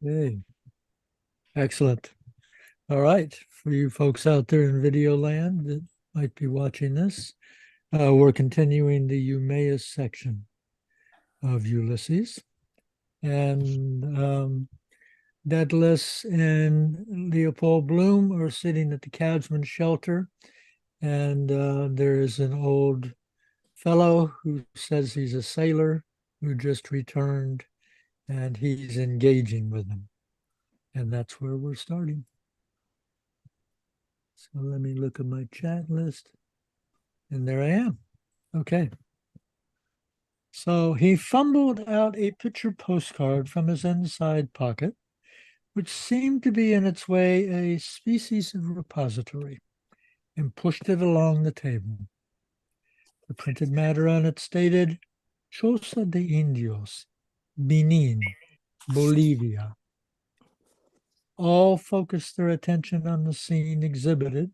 Okay, excellent. All right, for you folks out there in video land that might be watching this, we're continuing the Eumaeus section of Ulysses. And Daedalus and Leopold Bloom are sitting at the Cadgeman's shelter. And there is an old fellow who says he's a sailor who just returned and he's engaging with them. And that's where we're starting. So let me look at my chat list. And there I am. Okay. So he fumbled out a picture postcard from his inside pocket, which seemed to be in its way a species of repository, and pushed it along the table. The printed matter on it stated, Choza de Indios, Benin, Bolivia. All focused their attention on the scene exhibited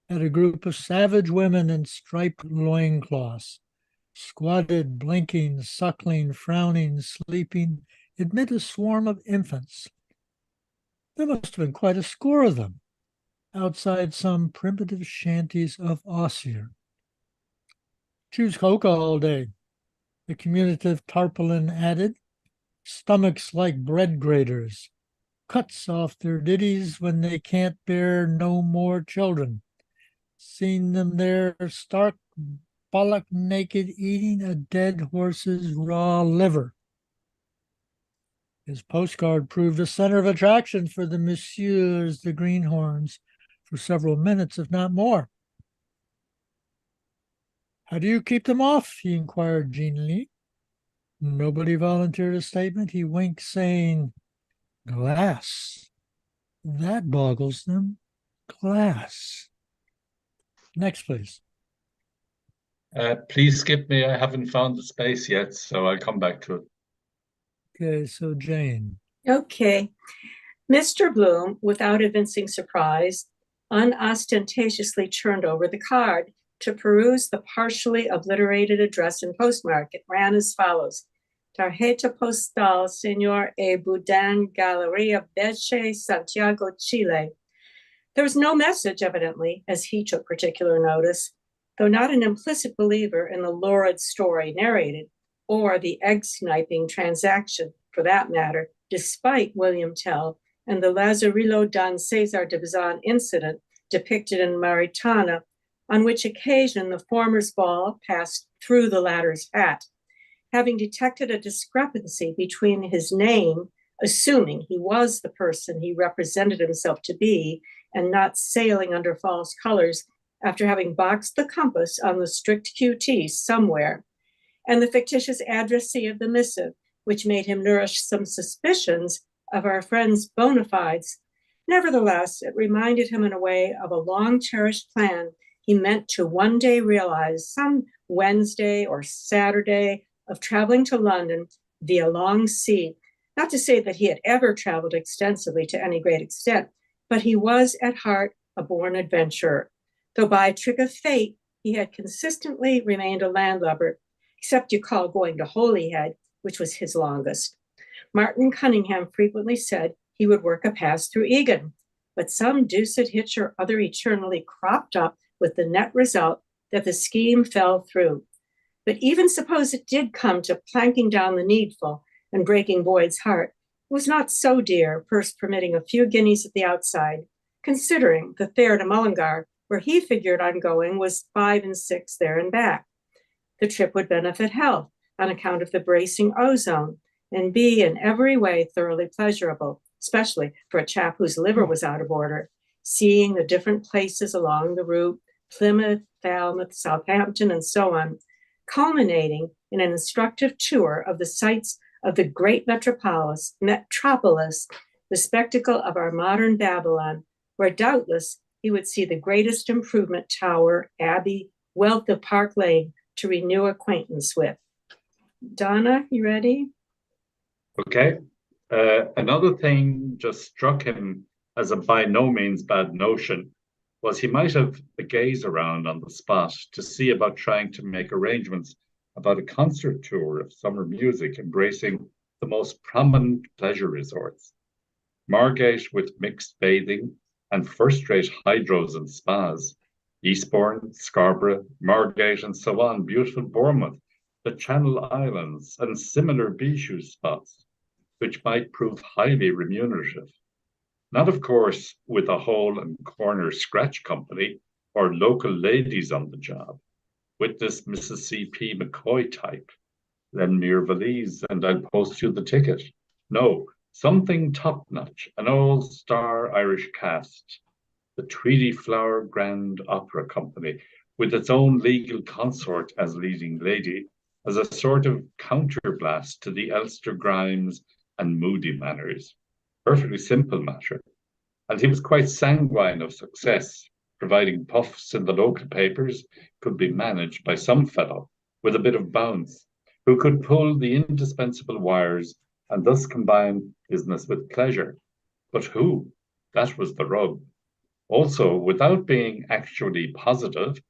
at a group of savage women in striped loincloths, squatted, blinking, suckling, frowning, sleeping, amid a swarm of infants. There must have been quite a score of them, outside some primitive shanties of Ossier. Choose coca all day, the communicative tarpaulin added, stomachs like bread graters, cuts off their ditties when they can't bear no more children. Seen them there stark, bollock naked, eating a dead horse's raw liver. His postcard proved a center of attraction for the messieurs, the greenhorns, for several minutes, if not more. How do you keep them off? He inquired genially. Nobody volunteered a statement. He winked, saying, Glass. That boggles them. Glass. Next, please. Please skip me. I haven't found the space yet, so I'll come back to it. Okay, so Jane. Okay. Mr. Bloom, without evincing surprise, unostentatiously turned over the card to peruse the partially obliterated address and postmark. It ran as follows. Tarjeta postal, Señor E. Boudin, Galeria Beche, Santiago, Chile. There was no message, evidently, as he took particular notice, though not an implicit believer in the lurid story narrated, or the egg-sniping transaction, for that matter, despite William Tell and the Lazarillo Don Cesar de Bazan incident depicted in Maritana, on which occasion the former's ball passed through the latter's hat. Having detected a discrepancy between his name, assuming he was the person he represented himself to be, and not sailing under false colors after having boxed the compass on the strict QT somewhere, and the fictitious addressee of the missive, which made him nourish some suspicions of our friend's bona fides. Nevertheless, it reminded him in a way of a long-cherished plan he meant to one day realize, some Wednesday or Saturday, of traveling to London via long sea. Not to say that he had ever traveled extensively to any great extent, but he was at heart a born adventurer, though by a trick of fate he had consistently remained a landlubber, except you call going to Holyhead, which was his longest. Martin Cunningham frequently said he would work a pass through Egan, but some deuced hitch or other eternally cropped up with the net result that the scheme fell through. But even suppose it did come to planking down the needful and breaking Boyd's heart, it was not so dear, purse permitting a few guineas at the outside, considering the fare to Mullingar, where he figured on going, was 5 and 6 there and back. The trip would benefit health on account of the bracing ozone, and be in every way thoroughly pleasurable, especially for a chap whose liver was out of order, seeing the different places along the route, Plymouth, Falmouth, Southampton, and so on, culminating in an instructive tour of the sights of the great metropolis, the spectacle of our modern Babylon, where doubtless he would see the greatest improvement Tower, Abbey, wealth of Park Lane to renew acquaintance with. Donna, you ready? Okay. Another thing just struck him as a by no means bad notion was he might have a gaze around on the spot to see about trying to make arrangements about a concert tour of summer music embracing the most prominent pleasure resorts. Margate with mixed bathing and first-rate hydros and spas, Eastbourne, Scarborough, Margate, and so on, beautiful Bournemouth, the Channel Islands, and similar bijou spots, which might prove highly remunerative. Not, of course, with a hole and corner scratch company or local ladies on the job. Witness Mrs. C.P. McCoy type. Lend me your valise and I'll post you the ticket. No, something top-notch, an all-star Irish cast. The Tweedy Flower Grand Opera Company, with its own legal consort as leading lady, as a sort of counterblast to the Elster Grimes and Moody manners. Perfectly simple matter. And he was quite sanguine of success, providing puffs in the local papers could be managed by some fellow with a bit of bounce, who could pull the indispensable wires and thus combine business with pleasure. But who? That was the rub. Also, without being actually positive,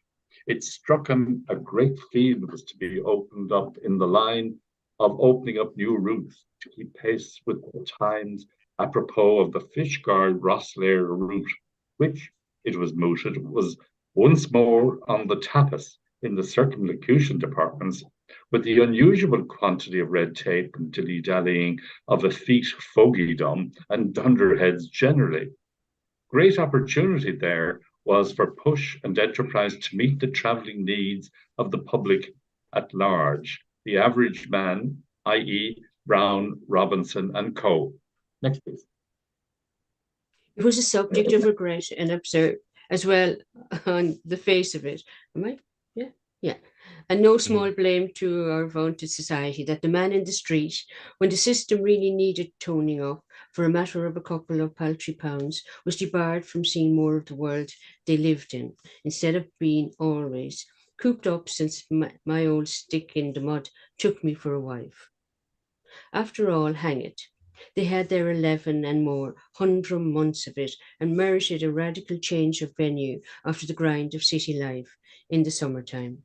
it struck him a great field was to be opened up in the line of opening up new routes to keep pace with the times, apropos of the Fishguard Rosslare route, which, it was mooted, was once more on the tapis in the circumlocution departments, with the unusual quantity of red tape and dilly-dallying of effete fogeydom and dunderheads generally. Great opportunity there was for push and enterprise to meet the travelling needs of the public at large, the average man, i.e. Brown, Robinson and co. Next, please. It was a subject of regret and absurd, as well on the face of it. Am I? Yeah, yeah. And no small blame to our vaunted society that the man in the street, when the system really needed toning up for a matter of a couple of paltry pounds, was debarred from seeing more of the world they lived in, instead of being always cooped up since my old stick in the mud took me for a wife. After all, hang it, they had their 11 and more humdrum months of it and merited a radical change of venue after the grind of city life in the summertime.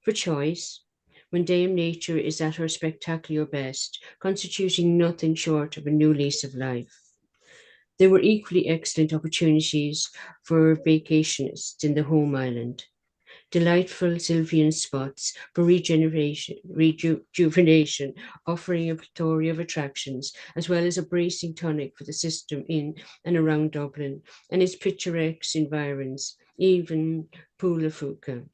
For choice, when Dame Nature is at her spectacular best, constituting nothing short of a new lease of life. There were equally excellent opportunities for vacationists in the home island. Delightful sylvan spots for rejuvenation, offering a plethora of attractions, as well as a bracing tonic for the system in and around Dublin and its picturesque environs, even Poulafuca,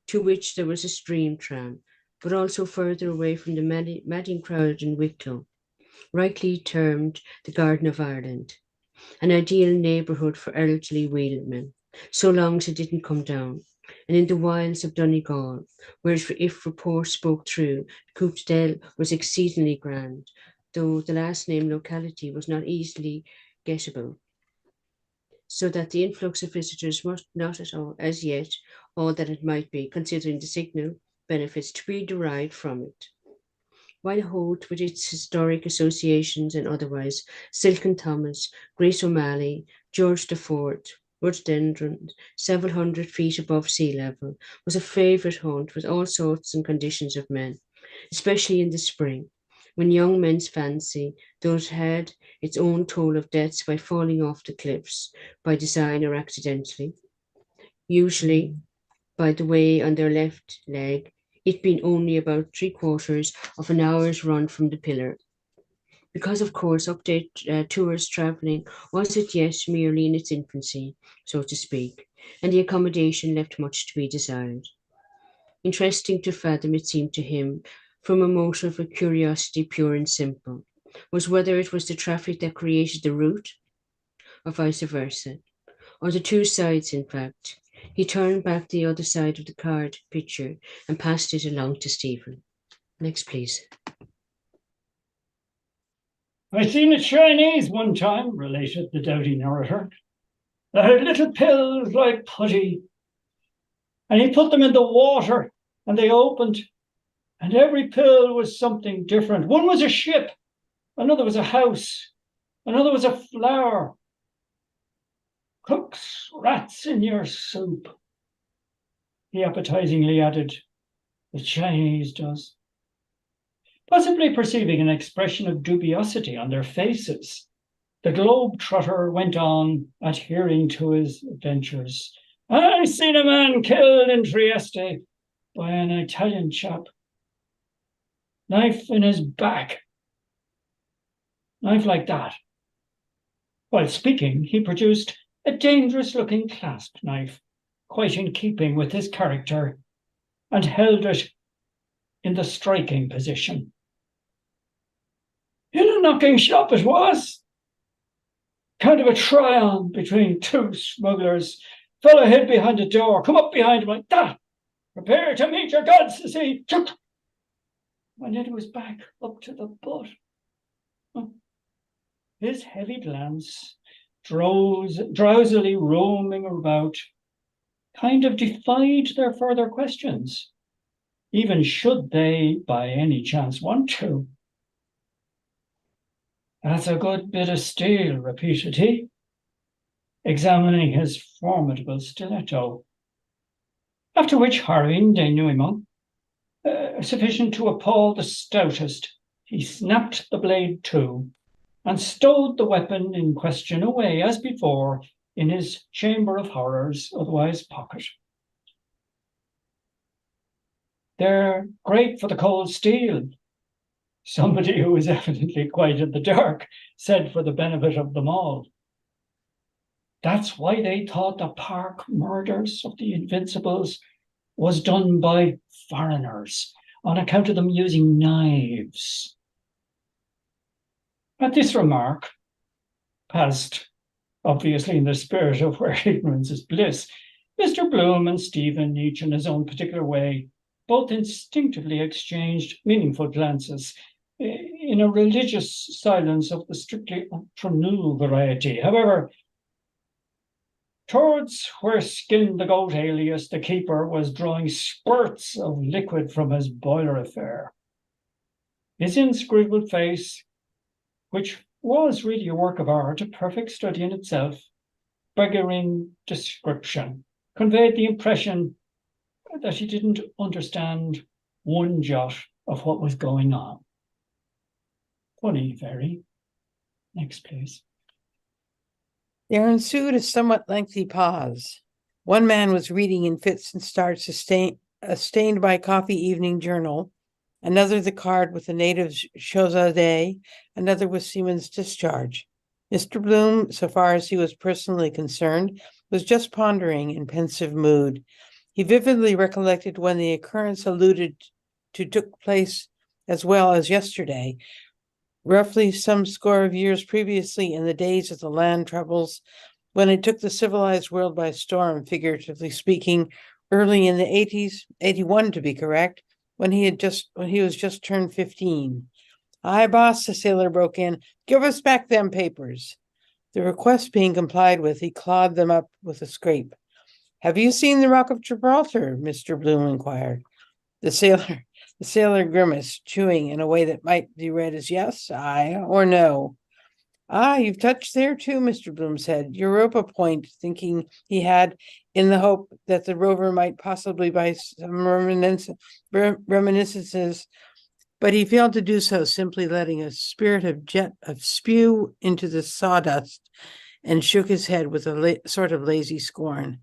to which there was a stream tram, but also further away from the madding crowd in Wicklow, rightly termed the Garden of Ireland, an ideal neighbourhood for elderly wheelmen, so long as it didn't come down, and in the wilds of Donegal, where if report spoke true, Coopsdale was exceedingly grand, though the last named locality was not easily gettable, so that the influx of visitors was not at all, as yet, all that it might be, considering the signal benefits to be derived from it. While Holt, with its historic associations and otherwise, Silken Thomas, Grace O'Malley, George the Fourth, rhododendrons, several hundred feet above sea level, was a favourite haunt with all sorts and conditions of men, especially in the spring, when young men's fancy, though it had its own toll of deaths by falling off the cliffs, by design or accidentally, usually by the way on their left leg, it being only about 3/4 of an hour's run from the pillar. Because, of course, update tourist travelling wasn't yet merely in its infancy, so to speak, and the accommodation left much to be desired. Interesting to fathom, it seemed to him, from a motive of curiosity pure and simple, was whether it was the traffic that created the route, or vice versa, or the two sides, in fact. He turned back the other side of the card picture and passed it along to Stephen. Next, please. I seen a Chinese one time, related the doughty narrator, that had little pills like putty, and he put them in the water and they opened, and every pill was something different. One was a ship, another was a house, another was a flower. Cooks rats in your soup, he appetizingly added. The Chinese does. Possibly perceiving an expression of dubiosity on their faces, the globe-trotter went on, adhering to his adventures. I seen a man killed in Trieste by an Italian chap. Knife in his back. Knife like that. While speaking, he produced a dangerous-looking clasp knife, quite in keeping with his character, and held it in the striking position. In a knocking shop it was. Kind of a try-on between two smugglers. Fellow hid behind the door, come up behind him like that. Prepare to meet your gods, says he. And then it was back up to the butt. His heavy glance, drowsily roaming about, kind of defied their further questions, even should they by any chance want to. That's a good bit of steel, repeated he, examining his formidable stiletto. After which, hurrying denouement, sufficient to appall the stoutest, he snapped the blade to, and stowed the weapon in question away, as before, in his chamber of horrors, otherwise pocket. They're great for the cold steel, somebody who was evidently quite in the dark said for the benefit of them all. That's why they thought the Park murders of the Invincibles was done by foreigners, on account of them using knives. At this remark, passed obviously in the spirit of where ignorance is bliss, Mr. Bloom and Stephen, each in his own particular way, both instinctively exchanged meaningful glances in a religious silence of the strictly entre-nous variety. However, towards where Skin the Goat alias the keeper was drawing spurts of liquid from his boiler affair, his inscrutable face, which was really a work of art, a perfect study in itself, beggaring description, conveyed the impression that he didn't understand one jot of what was going on. Funny, very. Next, please. There ensued a somewhat lengthy pause. One man was reading in fits and starts a stained by coffee evening journal, another the card with the native Chaussade, another with Seaman's discharge. Mr. Bloom, so far as he was personally concerned, was just pondering in pensive mood. He vividly recollected when the occurrence alluded to took place as well as yesterday, roughly some score of years previously, in the days of the land troubles, when it took the civilized world by storm, figuratively speaking, early in the 80s, 81 to be correct, when he was just turned 15. "Aye, boss," the sailor broke in, "give us back them papers." The request being complied with, he clawed them up with a scrape. "Have you seen the Rock of Gibraltar?" Mr. Bloom inquired. The sailor grimaced, chewing in a way that might be read as yes, aye, or no. "Ah, you've touched there too," Mr. Bloom said. Europa Point, thinking he had, in the hope that the rover might possibly buy some reminiscences, but he failed to do so, simply letting a spirit of jet of spew into the sawdust, and shook his head with a sort of lazy scorn.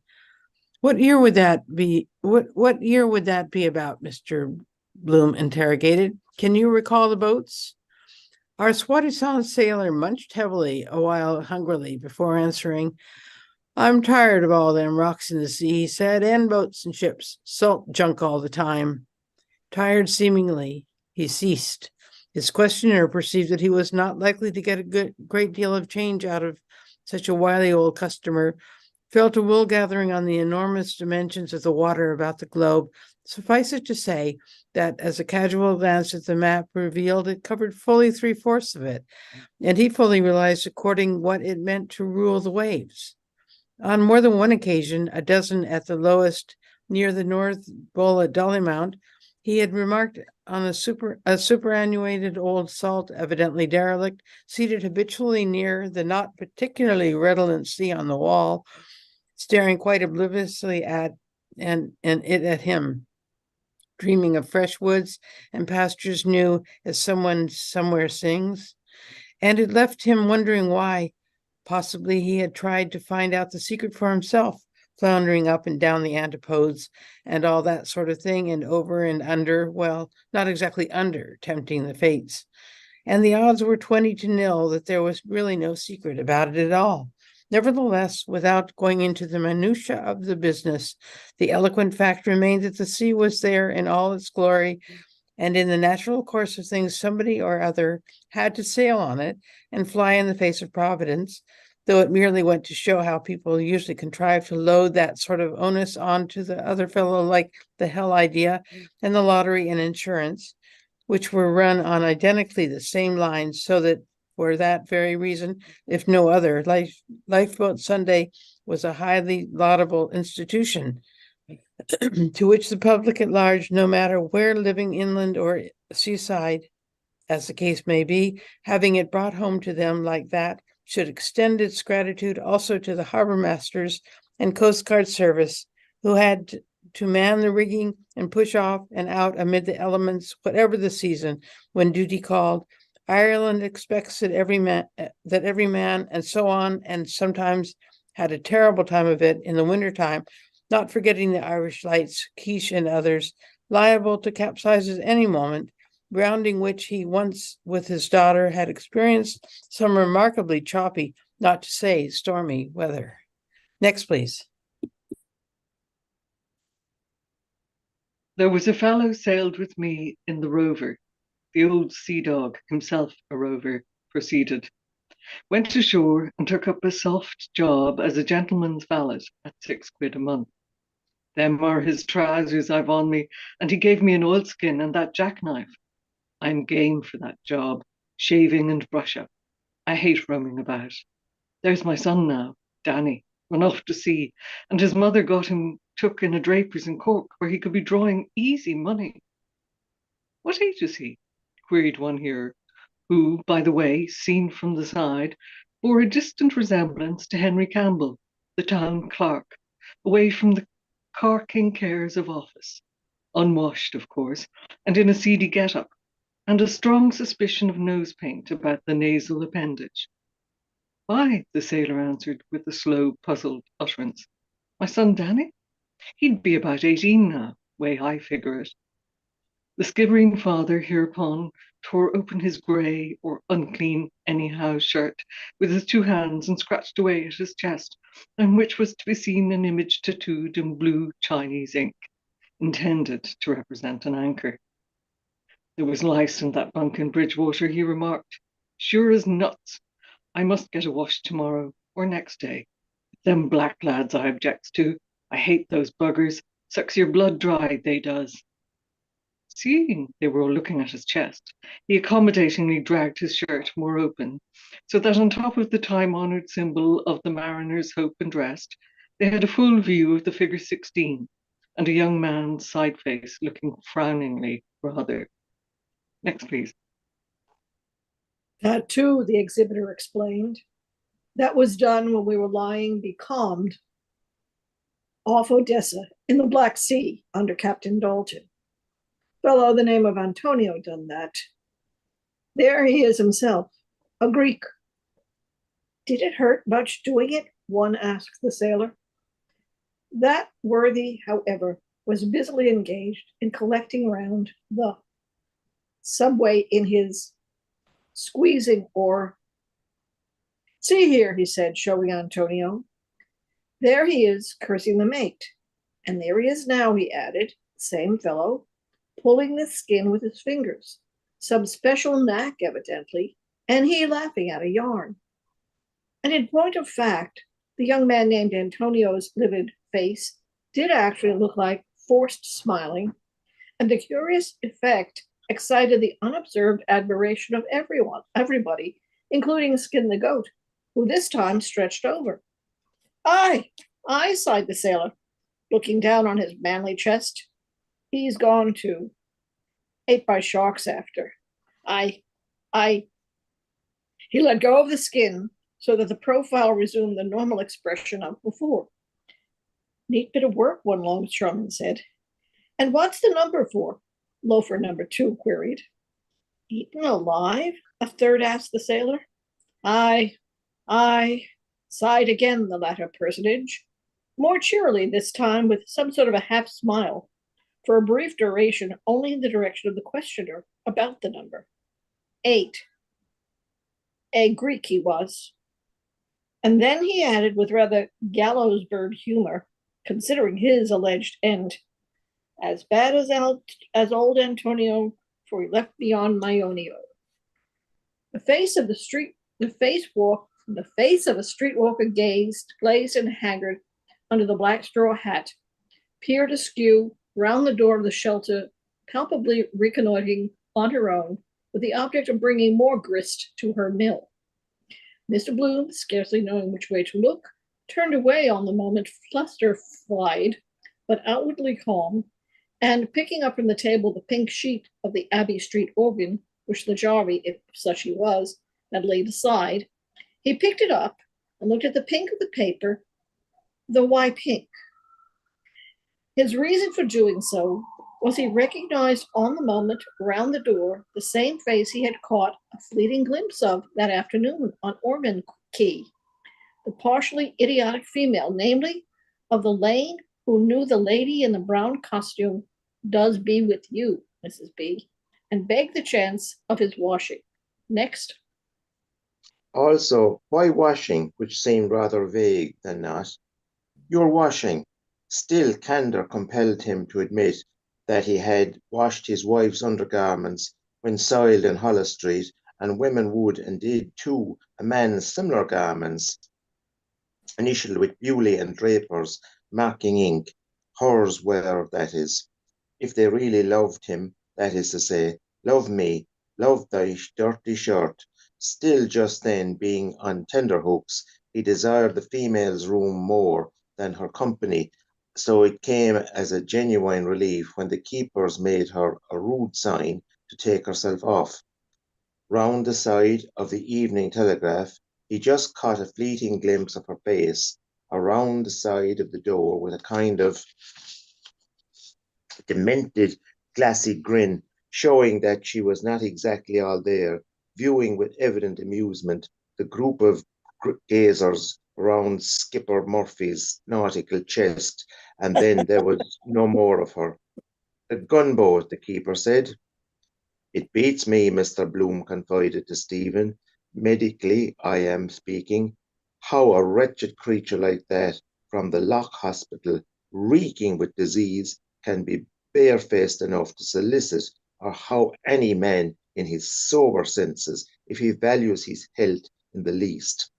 What year would that be? What year would that be about? Mr. Bloom interrogated. Can you recall the boats? Our soi-disant sailor munched heavily, a while hungrily, before answering. "I'm tired of all them rocks in the sea," he said, "and boats and ships. Salt junk all the time." Tired seemingly, he ceased. His questioner perceived that he was not likely to get a great deal of change out of such a wily old customer, felt a wool gathering on the enormous dimensions of the water about the globe. Suffice it to say that, as a casual glance at the map revealed, it covered fully 3/4 of it, and he fully realized according what it meant to rule the waves. On more than one occasion, a dozen at the lowest near the North Bull at Dollymount, he had remarked on a superannuated old salt, evidently derelict, seated habitually near the not particularly redolent sea on the wall, staring quite obliviously at him, dreaming of fresh woods and pastures new, as someone somewhere sings. and it left him wondering why. Possibly he had tried to find out the secret for himself, floundering up and down the antipodes and all that sort of thing, and over and under, well, not exactly under, tempting the fates. And the odds were 20-0 that there was really no secret about it at all. Nevertheless, without going into the minutiae of the business, the eloquent fact remained that the sea was there in all its glory, and in the natural course of things, somebody or other had to sail on it and fly in the face of Providence, though it merely went to show how people usually contrive to load that sort of onus onto the other fellow, like the hell idea and the lottery and insurance, which were run on identically the same lines, so that for that very reason, if no other, Lifeboat Sunday was a highly laudable institution to which the public at large, no matter where living inland or seaside, as the case may be, having it brought home to them like that, should extend its gratitude also to the harbor masters and Coast Guard service, who had to man the rigging and push off and out amid the elements, whatever the season, when duty called. Ireland expects that every man, and so on, and sometimes had a terrible time of it in the wintertime, not forgetting the Irish lights, quiche and others, liable to capsize at any moment, grounding which he once with his daughter had experienced some remarkably choppy, not to say stormy weather. Next, please. There was a fellow sailed with me in the Rover. The old sea dog, himself a rover, proceeded. Went ashore and took up a soft job as a gentleman's valet at £6 a month. Them are his trousers I've on me, and he gave me an oilskin and that jackknife. I'm game for that job, shaving and brush up. I hate roaming about. There's my son now, Danny, run off to sea, and his mother got him took in a draper's in Cork, where he could be drawing easy money. What age is he? Queried one hearer, who, by the way, seen from the side, bore a distant resemblance to Henry Campbell, the town clerk, away from the carking cares of office, unwashed, of course, and in a seedy get-up, and a strong suspicion of nose paint about the nasal appendage. Why, the sailor answered with a slow, puzzled utterance. My son Danny? He'd be about 18 now, way I figure it. The skibbering father hereupon tore open his grey or unclean anyhow shirt with his 2 hands and scratched away at his chest, on which was to be seen an image tattooed in blue Chinese ink, intended to represent an anchor. There was lice in that bunk in Bridgewater, he remarked. Sure as nuts. I must get a wash tomorrow or next day. Them black lads I objects to. I hate those buggers. Sucks your blood dry, they does. Seeing they were all looking at his chest, he accommodatingly dragged his shirt more open, so that on top of the time-honoured symbol of the mariner's hope and rest, they had a full view of the figure 16 and a young man's side face looking frowningly rather. Next, please. That too, the exhibitor explained. That was done when we were lying becalmed off Odessa in the Black Sea under Captain Dalton. Fellow the name of Antonio done that. There he is himself, a Greek. Did it hurt much doing it? One asked the sailor. That worthy, however, was busily engaged in collecting round the subway in his squeezing oar. See here, he said, showing Antonio. There he is, cursing the mate. And there he is now, he added, same fellow, pulling the skin with his fingers, some special knack evidently, and he laughing at a yarn. And in point of fact, the young man named Antonio's livid face did actually look like forced smiling, and the curious effect excited the unobserved admiration of everybody, including Skin the goat, who this time stretched over. Aye, sighed the sailor, looking down on his manly chest. He's gone too. Ate by sharks after. He let go of the skin so that the profile resumed the normal expression of before. Neat bit of work, one longshoreman said. And what's the number for? Loafer number 2 queried. Eaten alive? A third asked the sailor. Aye, aye, sighed again the latter personage, more cheerily this time with some sort of a half smile, for a brief duration only in the direction of the questioner about the number. 8. A Greek he was. And then he added with rather gallows bird humor, considering his alleged end, as bad as old Antonio, for he left beyond Ionio. The face of a streetwalker gazed, glazed and haggard, under the black straw hat, peered askew round the door of the shelter, palpably reconnoitering on her own, with the object of bringing more grist to her mill. Mr. Bloom, scarcely knowing which way to look, turned away on the moment, fluster-flied, but outwardly calm, and picking up from the table the pink sheet of the Abbey Street organ, which the Jarvey, if such he was, had laid aside, he picked it up and looked at the pink of the paper, though why pink? His reason for doing so was he recognized on the moment round the door the same face he had caught a fleeting glimpse of that afternoon on Ormond Quay, the partially idiotic female, namely, of the lane who knew the lady in the brown costume does be with you, Mrs. B, and begged the chance of his washing. Next. Also, why washing, which seemed rather vague than not? Your washing. Still, candour compelled him to admit that he had washed his wife's undergarments when soiled in Holles Street, and women would, and did too, a man's similar garments, initialed with Bewley and Draper's marking ink. Hers were, that is, if they really loved him, that is to say, love me, love thy dirty shirt. Still, just then, being on tenterhooks, he desired the female's room more than her company, so it came as a genuine relief when the keepers made her a rude sign to take herself off. Round the side of the Evening Telegraph, he just caught a fleeting glimpse of her face, around the side of the door with a kind of demented, glassy grin, showing that she was not exactly all there, viewing with evident amusement the group of gazers around Skipper Murphy's nautical chest, and then there was no more of her. A gunboat, the keeper said. It beats me, Mr. Bloom confided to Stephen. Medically, I am speaking. How a wretched creature like that from the Lock Hospital, reeking with disease, can be barefaced enough to solicit, or how any man in his sober senses, if he values his health in the least.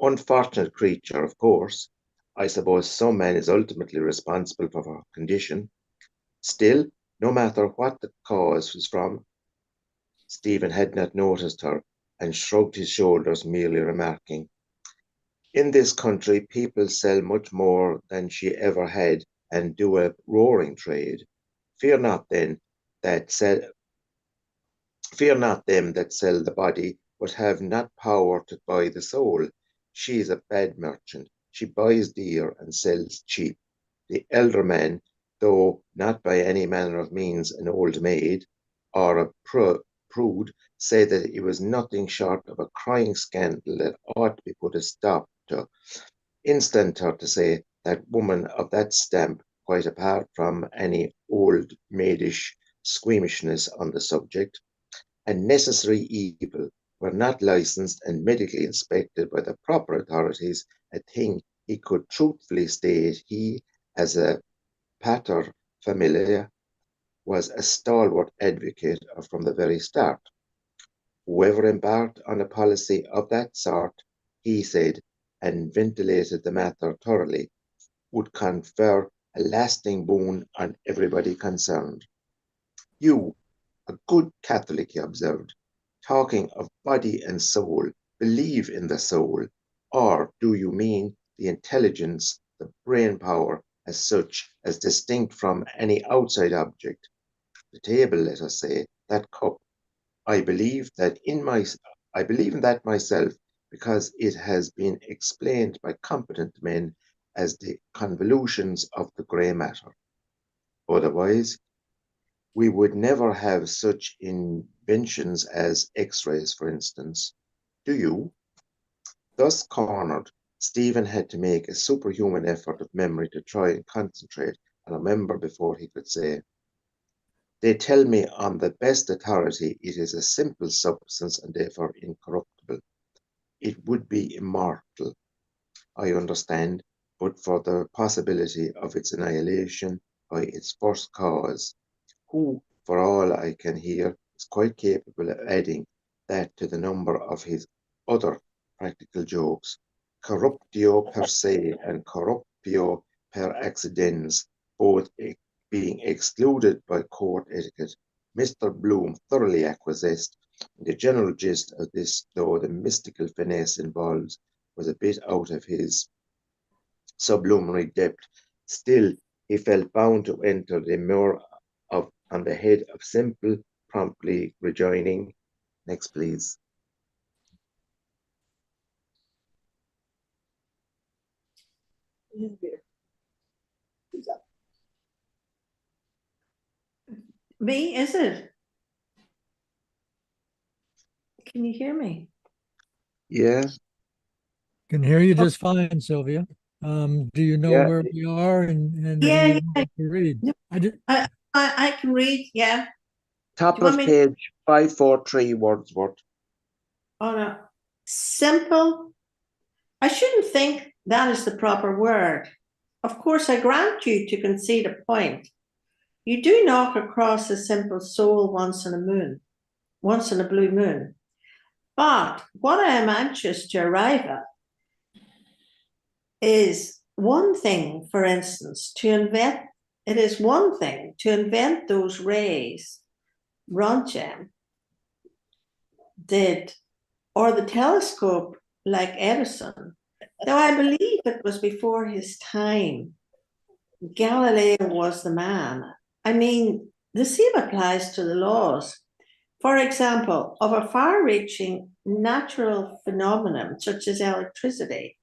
Unfortunate creature, of course. I suppose some man is ultimately responsible for her condition. Still, no matter what the cause was from, Stephen had not noticed her and shrugged his shoulders, merely remarking, in this country people sell much more than she ever had and do a roaring trade. Fear not then fear not them that sell the body, but have not power to buy the soul. She is a bad merchant. She buys dear and sells cheap. The elder man, though not by any manner of means an old maid or a prude, say that it was nothing short of a crying scandal that ought to be put a stop to. Instanter to say that woman of that stamp, quite apart from any old maidish squeamishness on the subject, a necessary evil, were not licensed and medically inspected by the proper authorities, a thing he could truthfully state he, as a pater familia, was a stalwart advocate of from the very start. Whoever embarked on a policy of that sort, he said, and ventilated the matter thoroughly, would confer a lasting boon on everybody concerned. You, a good Catholic, he observed, talking of body and soul, believe in the soul, or do you mean the intelligence, the brain power as such, as distinct from any outside object? The table, let us say, that cup. I believe in that myself, because it has been explained by competent men as the convolutions of the grey matter. Otherwise, We would never have such inventions as X-rays, for instance. Do you? Thus cornered, Stephen had to make a superhuman effort of memory to try and concentrate and remember before he could say, "They tell me on the best authority it is a simple substance and therefore incorruptible. It would be immortal, I understand, but for the possibility of its annihilation by its first cause, who, for all I can hear, is quite capable of adding that to the number of his other practical jokes. Corruptio per se and corruptio per accidens, both being excluded by court etiquette. Mr. Bloom thoroughly acquiesced in the general gist of this, though the mystical finesse involved was a bit out of his sublunary depth. Still, he felt bound to enter the mirror on the head of simple, promptly rejoining. Next, please. Who's up? Me, is it? Can you hear me? Yeah, Can hear you just fine, Sylvia. Do you know yeah. where we are and Yeah, who you want to read? Yep. I did. I can read, yeah. Top Do you want of me- page 543, Wordsworth. Oh no. Simple. I shouldn't think that is the proper word. Of course, I grant you to concede a point. You do knock across a simple soul once in a blue moon. But what I am anxious to arrive at is one thing, for instance, it is one thing to invent those rays Rontgen did, or the telescope like Edison, though I believe it was before his time. Galileo was the man. I mean, the same applies to the laws. For example, of a far-reaching natural phenomenon such as electricity,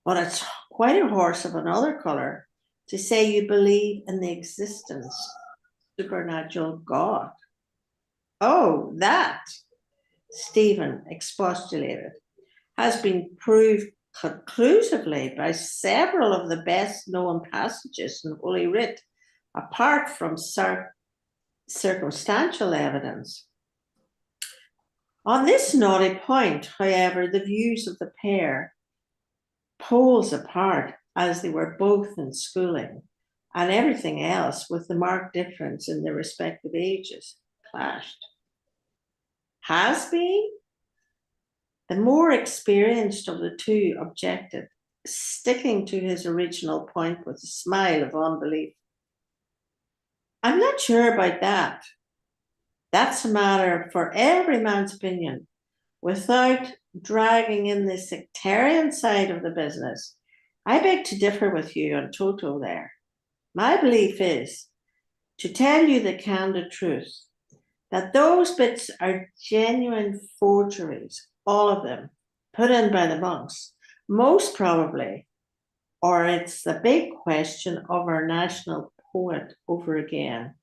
but it's quite a horse of another color to say you believe in the existence of supernatural God. Oh, that, Stephen expostulated, has been proved conclusively by several of the best known passages in Holy Writ, apart from circumstantial evidence. On this knotty point, however, the views of the pair, poles apart as they were both in schooling, and everything else with the marked difference in their respective ages, clashed. Has been? The more experienced of the two objected, sticking to his original point with a smile of unbelief. I'm not sure about that. That's a matter for every man's opinion. Without dragging in the sectarian side of the business, I beg to differ with you on toto there. My belief is, to tell you the candid truth, that those bits are genuine forgeries, all of them, put in by the monks, most probably, or it's the big question of our national poet over again,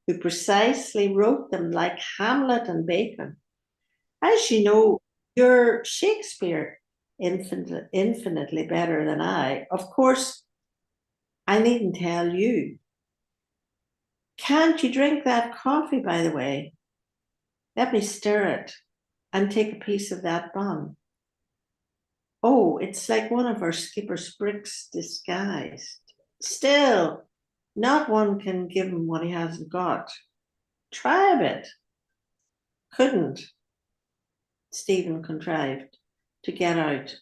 who precisely wrote them like Hamlet and Bacon. As you know, you're Shakespeare infinitely better than I. Of course, I needn't tell you. Can't you drink that coffee, by the way? Let me stir it and take a piece of that bun. Oh, it's like one of our skipper's bricks disguised. Still, not one can give him what he hasn't got. Try a bit. Couldn't, Stephen contrived to get out,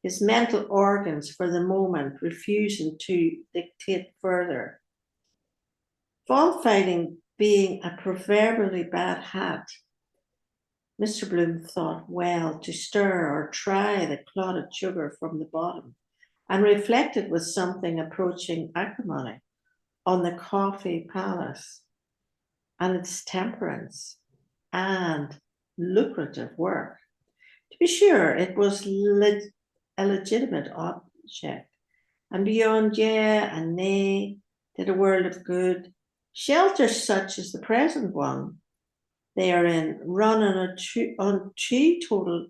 his mental organs for the moment refusing to dictate further. Fault finding being a proverbially bad hat, Mr. Bloom thought well to stir or try the clotted sugar from the bottom, and reflected with something approaching acrimony on the coffee palace and its temperance and lucrative work. To be sure, it was a legitimate object, and beyond yeah and nay did a world of good, Shelters such as the present one they are in run on teetotal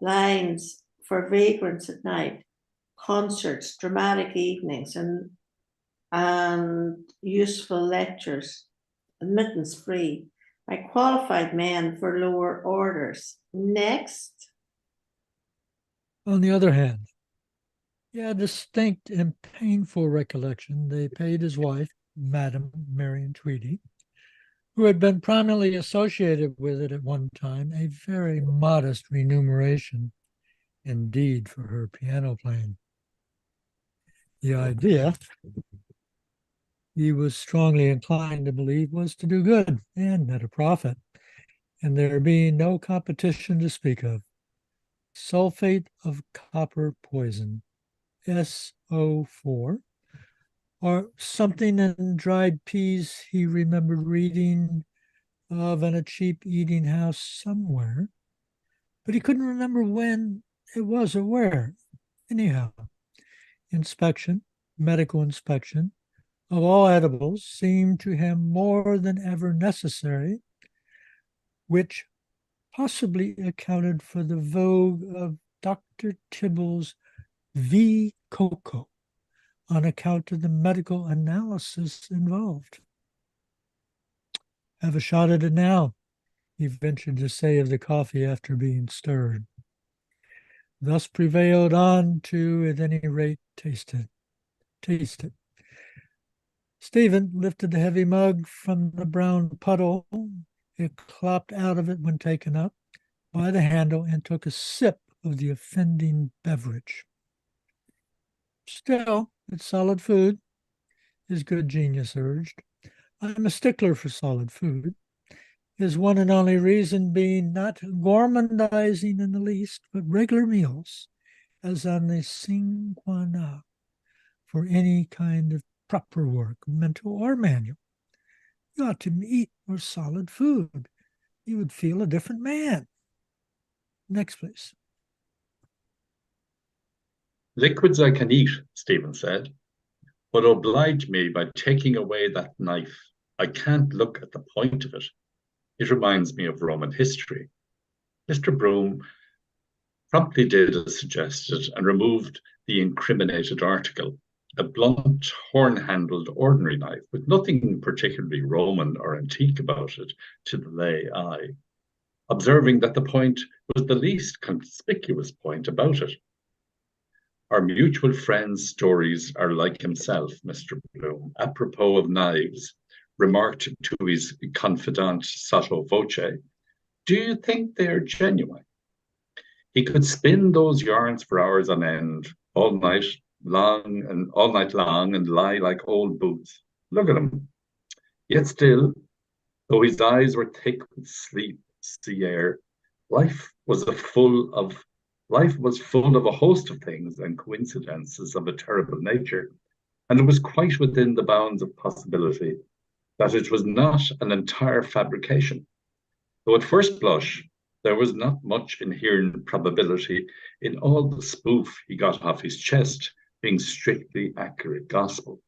lines for vagrants at night, concerts, dramatic evenings, and useful lectures, admittance free, by qualified men for lower orders. Next. On the other hand, he had distinct and painful recollection they paid his wife, Madame Marion Tweedy, who had been prominently associated with it at one time, a very modest remuneration indeed for her piano playing. The idea, he was strongly inclined to believe, was to do good and at a profit, and there being no competition to speak of. Sulfate of copper poison, SO4, or something in dried peas he remembered reading of in a cheap eating house somewhere, but he couldn't remember when it was or where. Anyhow, medical inspection of all edibles seemed to him more than ever necessary, which possibly accounted for the vogue of Dr. Tibble's V. Cocoa on account of the medical analysis involved. Have a shot at it now, he ventured to say of the coffee after being stirred. Thus prevailed on to, at any rate, taste it. Stephen lifted the heavy mug from the brown puddle. It clopped out of it when taken up by the handle and took a sip of the offending beverage. Still, it's solid food, his good genius urged. I'm a stickler for solid food, his one and only reason being not gourmandizing in the least, but regular meals, as on the sine qua non for any kind of proper work, mental or manual. You ought to eat more solid food. You would feel a different man. Next, please. Liquids I can eat, Stephen said, but oblige me by taking away that knife. I can't look at the point of it. It reminds me of Roman history. Mr. Broom promptly did as suggested and removed the incriminated article, a blunt, horn-handled ordinary knife with nothing particularly Roman or antique about it to the lay eye, observing that the point was the least conspicuous point about it. Our mutual friend's stories are like himself, Mr. Bloom, apropos of knives, remarked to his confidant sotto voce. Do you think they are genuine? He could spin those yarns for hours on end, all night long and lie like old boots. Look at him. Yet still, though his eyes were thick with sleep, sea air, life was full of a host of things and coincidences of a terrible nature, and it was quite within the bounds of possibility that it was not an entire fabrication. Though at first blush, there was not much inherent probability in all the spoof he got off his chest being strictly accurate gospel.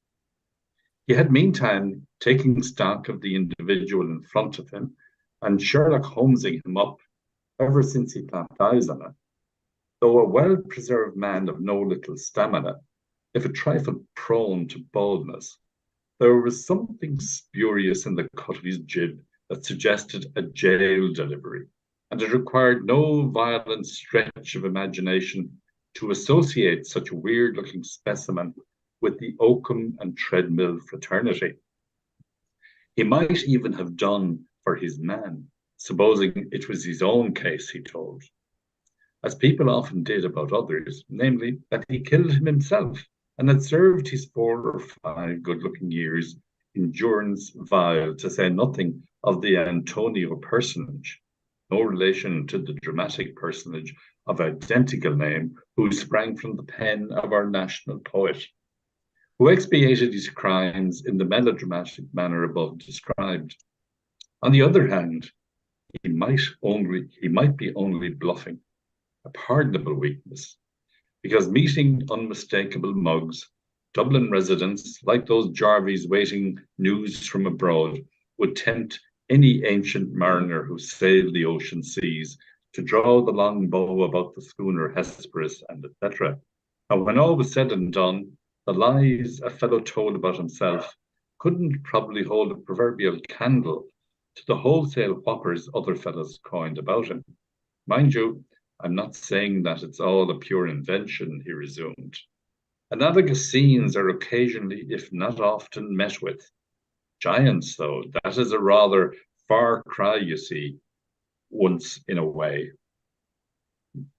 He had meantime taken stock of the individual in front of him and Sherlock Holmesing him up ever since he clapped eyes on it. Though a well-preserved man of no little stamina, if a trifle prone to baldness, there was something spurious in the cut of his jib that suggested a jail delivery, and it required no violent stretch of imagination to associate such a weird-looking specimen with the Oakham and Treadmill fraternity. He might even have done for his man, supposing it was his own case, he told, as people often did about others, namely that he killed him himself and had served his 4 or 5 good-looking years in durance vile, to say nothing of the Antonio personage, no relation to the dramatic personage of identical name who sprang from the pen of our national poet, who expiated his crimes in the melodramatic manner above described. On the other hand, he might be only bluffing, a pardonable weakness, because meeting unmistakable mugs Dublin residents, like those Jarvies waiting news from abroad, would tempt any ancient mariner who sailed the ocean seas to draw the long bow about the schooner Hesperus and etc. And when all was said and done, the lies a fellow told about himself couldn't probably hold a proverbial candle to the wholesale whoppers other fellows coined about him. Mind you, I'm not saying that it's all a pure invention, he resumed. Analogous scenes are occasionally, if not often, met with. Giants, though, that is a rather far cry, you see, once in a way.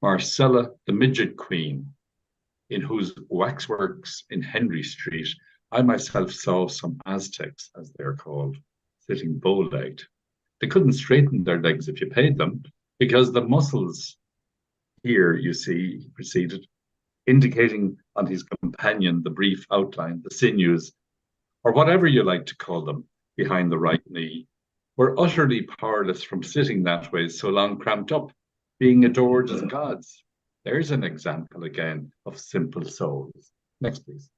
Marcella, the midget queen, in whose waxworks in Henry Street, I myself saw some Aztecs, as they're called, sitting bow-legged. They couldn't straighten their legs if you paid them, because the muscles here, you see, he proceeded, indicating on his companion the brief outline, the sinews, or whatever you like to call them, behind the right knee, were utterly powerless from sitting that way so long cramped up, being adored as gods. There's an example again of simple souls. Next, please.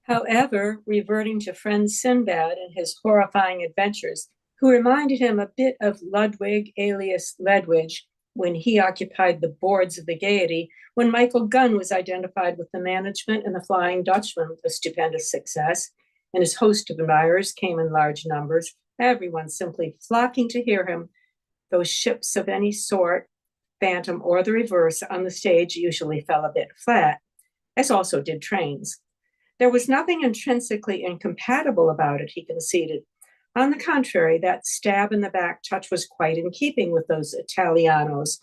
However, reverting to friend Sinbad and his horrifying adventures, who reminded him a bit of Ludwig alias Ledwidge when he occupied the boards of the Gaiety, when Michael Gunn was identified with the management and the Flying Dutchman with a stupendous success, and his host of admirers came in large numbers, everyone simply flocking to hear him. Those ships of any sort, phantom or the reverse, on the stage usually fell a bit flat, as also did trains. There was nothing intrinsically incompatible about it, he conceded. On the contrary, that stab in the back touch was quite in keeping with those Italianos.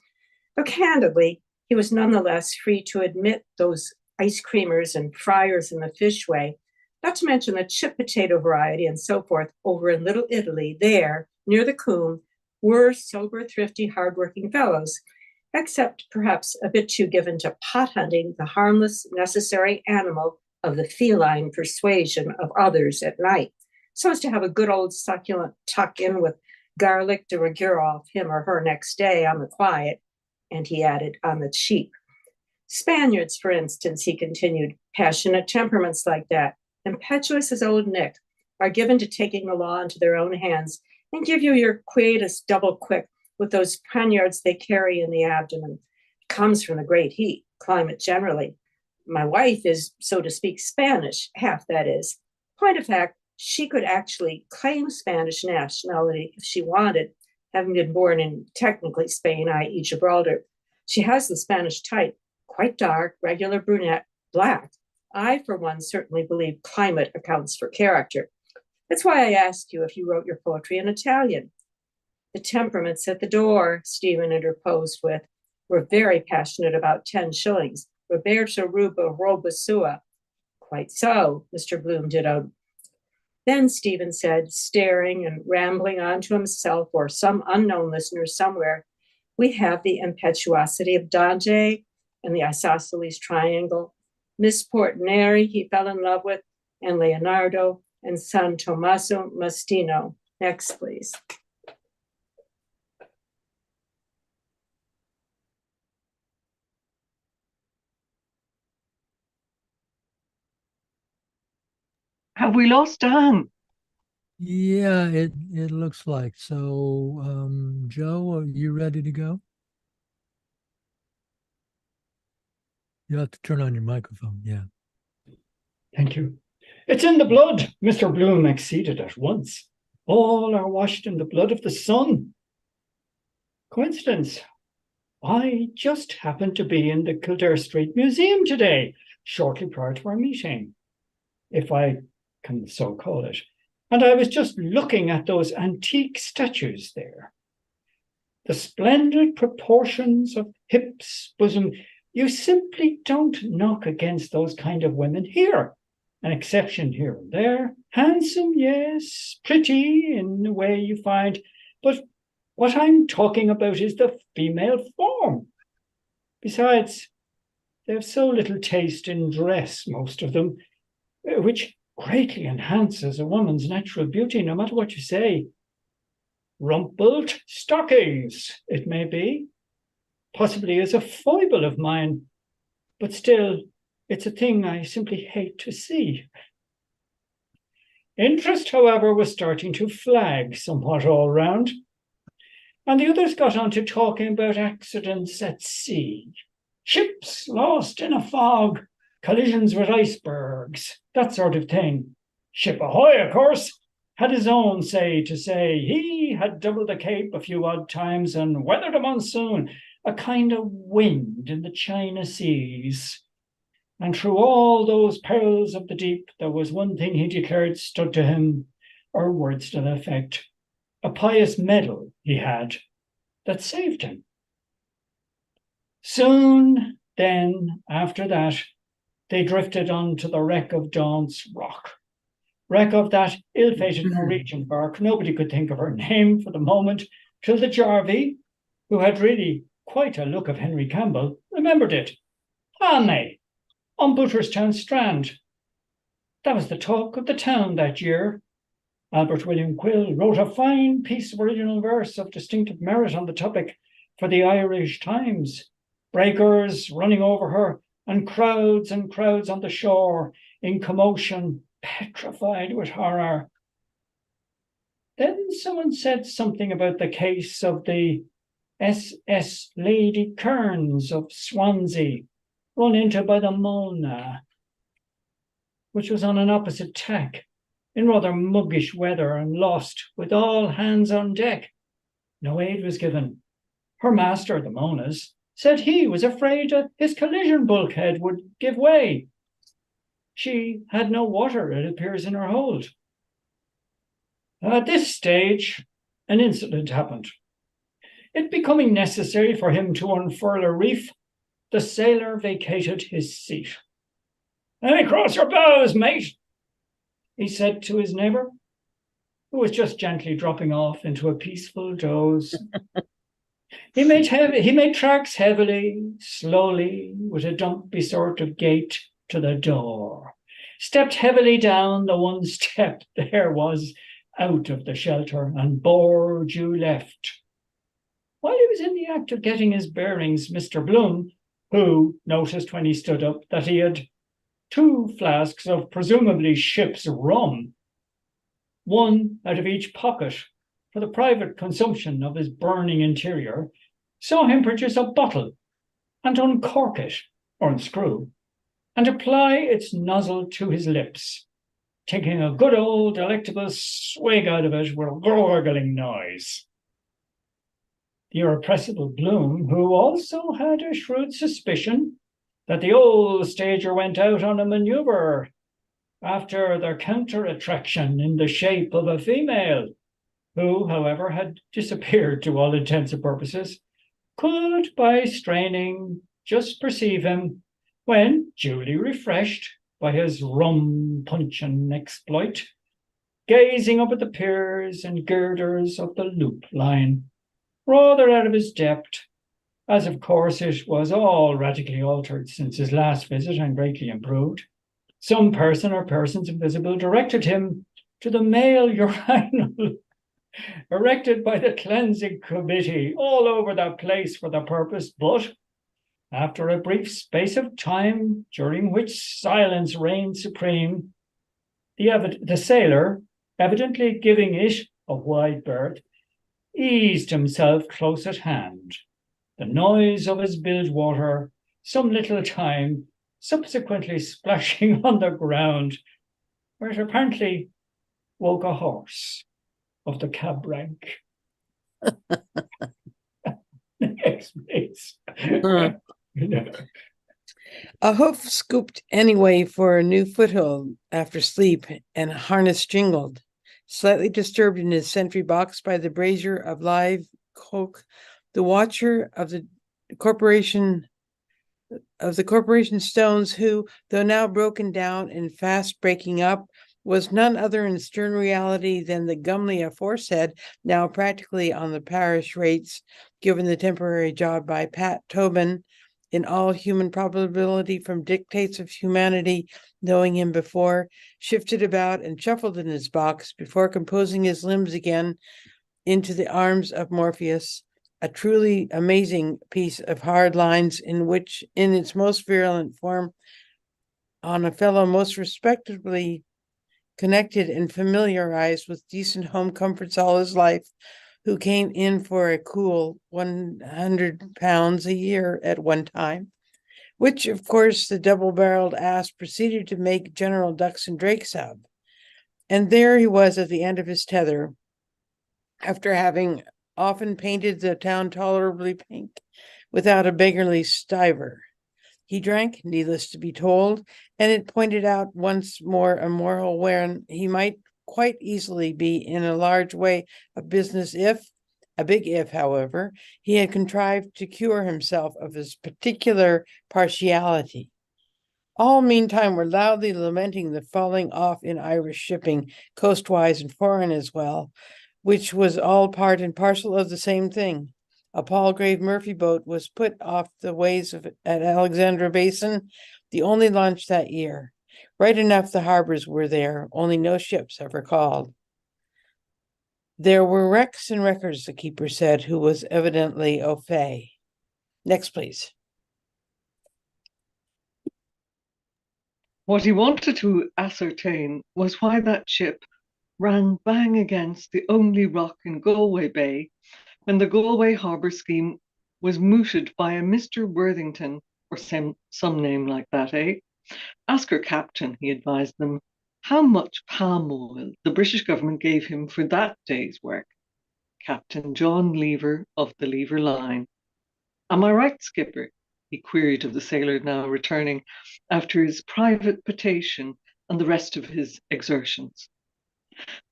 Though candidly, he was nonetheless free to admit those ice creamers and friars in the fish way, not to mention the chip potato variety and so forth over in Little Italy, there, near the Coombe, were sober, thrifty, hardworking fellows, except perhaps a bit too given to pot hunting the harmless, necessary animal of the feline persuasion of others at night, so as to have a good old succulent tuck in with garlic de rigueur off him or her next day on the quiet, and he added, on the cheap. Spaniards, for instance, he continued, passionate temperaments like that, impetuous as old Nick, are given to taking the law into their own hands and give you your quietus double quick with those poniards they carry in the abdomen. It comes from the great heat, climate generally. My wife is, so to speak, Spanish, half that is. Point of fact, she could actually claim Spanish nationality if she wanted, having been born in technically Spain, i.e. Gibraltar. She has the Spanish type, quite dark, regular brunette, black. I, for one, certainly believe climate accounts for character. That's why I asked you if you wrote your poetry in Italian. The temperaments at the door, Stephen interposed with, were very passionate about 10 shillings. Roberto Ruba, roba sua. Quite so, Mr. Bloom dittoed. Then Stephen said, staring and rambling on to himself or some unknown listener somewhere, we have the impetuosity of Dante and the isosceles triangle, Miss Portinari he fell in love with, and Leonardo and San Tommaso Mastino. Next, please. Have we lost Dan? Yeah, it looks like. So, Joe, are you ready to go? You have to turn on your microphone. Yeah. Thank you. It's in the blood, Mr. Bloom acceded at once. All are washed in the blood of the sun. Coincidence. I just happened to be in the Kildare Street Museum today, shortly prior to our meeting, if I can so call it. And I was just looking at those antique statues there. The splendid proportions of hips, bosom, you simply don't knock against those kind of women here. An exception here and there. Handsome, yes, pretty in the way you find. But what I'm talking about is the female form. Besides, they have so little taste in dress, most of them, which greatly enhances a woman's natural beauty, no matter what you say. Rumpled stockings, it may be, possibly is a foible of mine, but still, It's a thing I simply hate to see. Interest, however, was starting to flag somewhat all round, and the others got on to talking about accidents at sea. Ships lost in a fog, collisions with icebergs, that sort of thing. Ship Ahoy, of course, had his own say to say. He had doubled the Cape a few odd times and weathered a monsoon, a kind of wind in the China seas. And through all those perils of the deep, there was one thing he declared stood to him, or words to the effect. A pious medal he had that saved him. Soon then, after that, they drifted on to the wreck of Daunt's Rock. Wreck of that ill-fated Norwegian bark. Nobody could think of her name for the moment, till the Jarvey, who had really quite a look of Henry Campbell, remembered it. Nay, on Butterstown Strand. That was the talk of the town that year. Albert William Quill wrote a fine piece of original verse of distinctive merit on the topic for the Irish Times. Breakers running over her, and crowds on the shore, in commotion, petrified with horror. Then someone said something about the case of the SS Lady Kearns of Swansea, run into by the Mona, which was on an opposite tack, in rather muggish weather, and lost with all hands on deck. No aid was given. Her master, the Mona's, said he was afraid his collision bulkhead would give way. She had no water, it appears, in her hold. At this stage, an incident happened. It becoming necessary for him to unfurl a reef, the sailor vacated his seat. "Let me cross your bows, mate," he said to his neighbour, who was just gently dropping off into a peaceful doze. He made tracks heavily, slowly, with a dumpy sort of gait to the door, stepped heavily down the one step there was out of the shelter, and bore due left. While he was in the act of getting his bearings, Mr. Bloom, who noticed when he stood up that he had 2 flasks of presumably ship's rum, one out of each pocket for the private consumption of his burning interior, saw him produce a bottle and uncork it, or unscrew, and apply its nozzle to his lips, taking a good old delectable swig out of it with a gurgling noise. The irrepressible Bloom, who also had a shrewd suspicion that the old stager went out on a manoeuvre after their counter-attraction in the shape of a female, who, however, had disappeared to all intents and purposes, could, by straining, just perceive him when, duly refreshed by his rum-puncheon exploit, gazing up at the piers and girders of the loop line, rather out of his depth, as of course it was all radically altered since his last visit and greatly improved. Some person or persons invisible directed him to the male urinal erected by the cleansing committee all over the place for the purpose, but after a brief space of time, during which silence reigned supreme, the sailor, evidently giving it a wide berth, eased himself close at hand, the noise of his bilge water some little time subsequently splashing on the ground, where it apparently woke a horse of the cab rank. Next, please. A hoof scooped anyway for a new foothold after sleep, and a harness jingled. Slightly disturbed in his sentry box by the brazier of live coke, the watcher of the corporation stones, who, though now broken down and fast breaking up, was none other in stern reality than the Gumley aforesaid, now practically on the parish rates, given the temporary job by Pat Tobin, in all human probability from dictates of humanity, knowing him before, shifted about and shuffled in his box before composing his limbs again into the arms of Morpheus, a truly amazing piece of hard lines in which, in its most virulent form, on a fellow most respectably connected and familiarized with decent home comforts all his life, who came in for a cool £100 a year at one time, which, of course, the double-barreled ass proceeded to make General Ducks and Drakes of. And there he was at the end of his tether, after having often painted the town tolerably pink, without a beggarly stiver. He drank, needless to be told, and it pointed out once more a moral wherein he might quite easily be in a large way of business if, a big if, however, he had contrived to cure himself of his particular partiality. All meantime were loudly lamenting the falling off in Irish shipping, coastwise and foreign as well, which was all part and parcel of the same thing. A Palgrave Murphy boat was put off the ways at Alexandra Basin, the only launch that year. Right enough the harbors were there, only no ships ever called. There were wrecks and wreckers, the keeper said, who was evidently au fait. Next, please. What he wanted to ascertain was why that ship ran bang against the only rock in Galway Bay when the Galway harbour scheme was mooted by a Mr. Worthington, or some name like that, eh? Ask her captain, he advised them, how much palm oil the British government gave him for that day's work. Captain John Lever of the Lever Line. Am I right, skipper? He queried of the sailor now returning after his private potation and the rest of his exertions.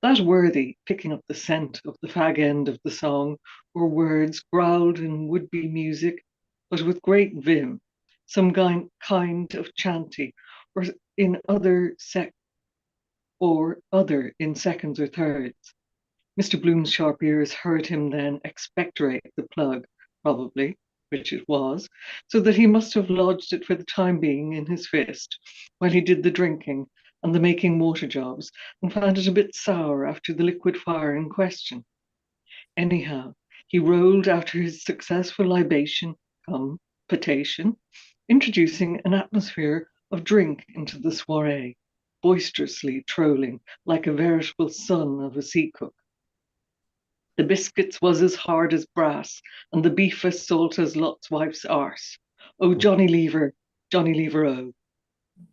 That worthy, picking up the scent of the fag end of the song, or words growled in would-be music, but with great vim, some kind of chanty, or other in seconds or thirds. Mr. Bloom's sharp ears heard him then expectorate the plug, probably, which it was, so that he must have lodged it for the time being in his fist, while he did the drinking and the making water jobs, and found it a bit sour after the liquid fire in question. Anyhow, he rolled after his successful libation, potation, introducing an atmosphere of drink into the soiree, boisterously trolling like a veritable son of a sea cook. The biscuits was as hard as brass, and the beef as salt as Lot's wife's arse. Oh, Johnny Lever, oh.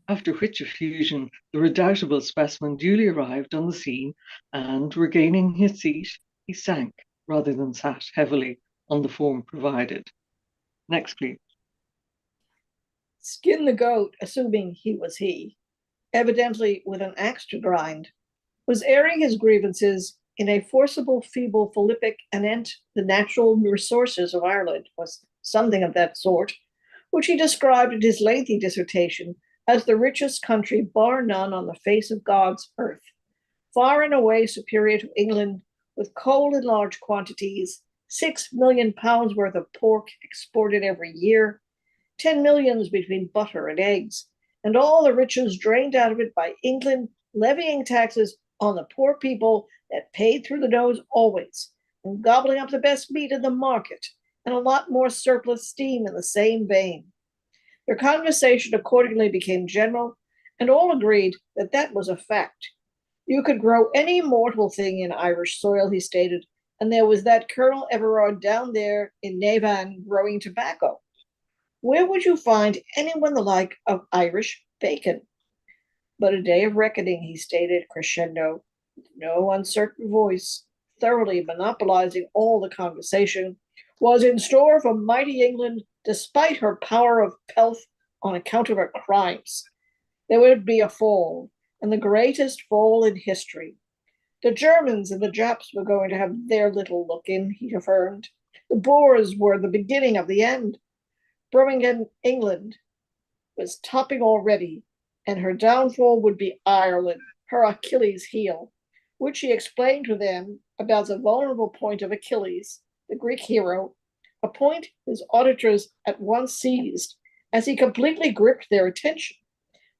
After which effusion, the redoubtable specimen duly arrived on the scene, and, regaining his seat, he sank, rather than sat heavily on the form provided. Next, please. Skin the goat, assuming he was he, evidently with an axe to grind, was airing his grievances in a forcible, feeble Philippic anent the natural resources of Ireland, was something of that sort, which he described in his lengthy dissertation as the richest country, bar none, on the face of God's earth, far and away superior to England, with coal in large quantities, 6 million pounds worth of pork exported every year, 10 millions between butter and eggs, and all the riches drained out of it by England levying taxes on the poor people that paid through the nose always, and gobbling up the best meat in the market, and a lot more surplus steam in the same vein. Their conversation accordingly became general, and all agreed that that was a fact. You could grow any mortal thing in Irish soil, he stated, and there was that Colonel Everard down there in Navan growing tobacco. Where would you find anyone the like of Irish bacon? But a day of reckoning, he stated crescendo, with no uncertain voice, thoroughly monopolizing all the conversation, was in store for mighty England, despite her power of pelf on account of her crimes. There would be a fall, and the greatest fall in history. The Germans and the Japs were going to have their little look in, he affirmed. The Boers were the beginning of the end. Birmingham, England, was topping already, and her downfall would be Ireland, her Achilles' heel, which he explained to them about the vulnerable point of Achilles, the Greek hero, a point his auditors at once seized, as he completely gripped their attention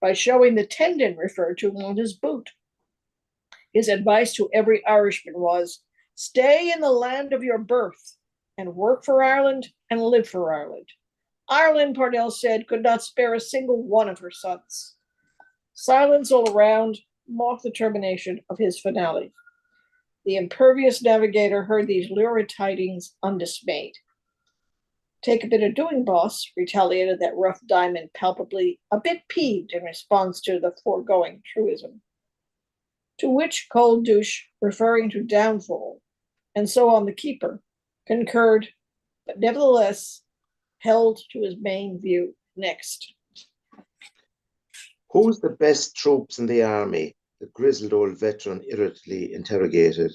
by showing the tendon referred to on his boot. His advice to every Irishman was, stay in the land of your birth and work for Ireland and live for Ireland. Ireland, Parnell said, could not spare a single one of her sons. Silence all around mocked the termination of his finale. The impervious navigator heard these lurid tidings undismayed. Take a bit of doing, boss, retaliated that rough diamond, palpably a bit peeved in response to the foregoing truism. To which cold douche, referring to downfall, and so on the keeper, concurred, but nevertheless held to his main view. Next. Who's the best troops in the army? The grizzled old veteran irritably interrogated.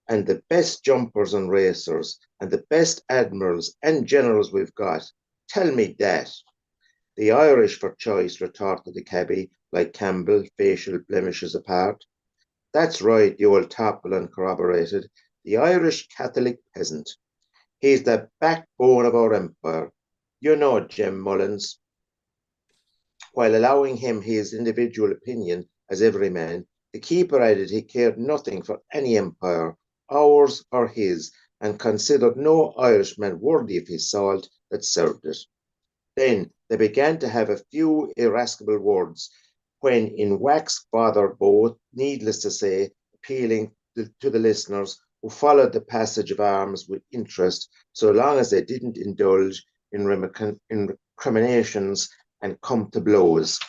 And the best jumpers and racers, and the best admirals and generals we've got. Tell me that. The Irish for choice, retorted the cabbie, like Campbell, facial blemishes apart. That's right, the old Tarpaulin corroborated. The Irish Catholic peasant. He's the backbone of our empire. You know Jim Mullins. While allowing him his individual opinion as every man, the keeper added he cared nothing for any empire, ours or his, and considered no Irishman worthy of his salt that served it. Then they began to have a few irascible words, when in waxed bother both, needless to say, appealing to the listeners who followed the passage of arms with interest, so long as they didn't indulge in recriminations and come to blows.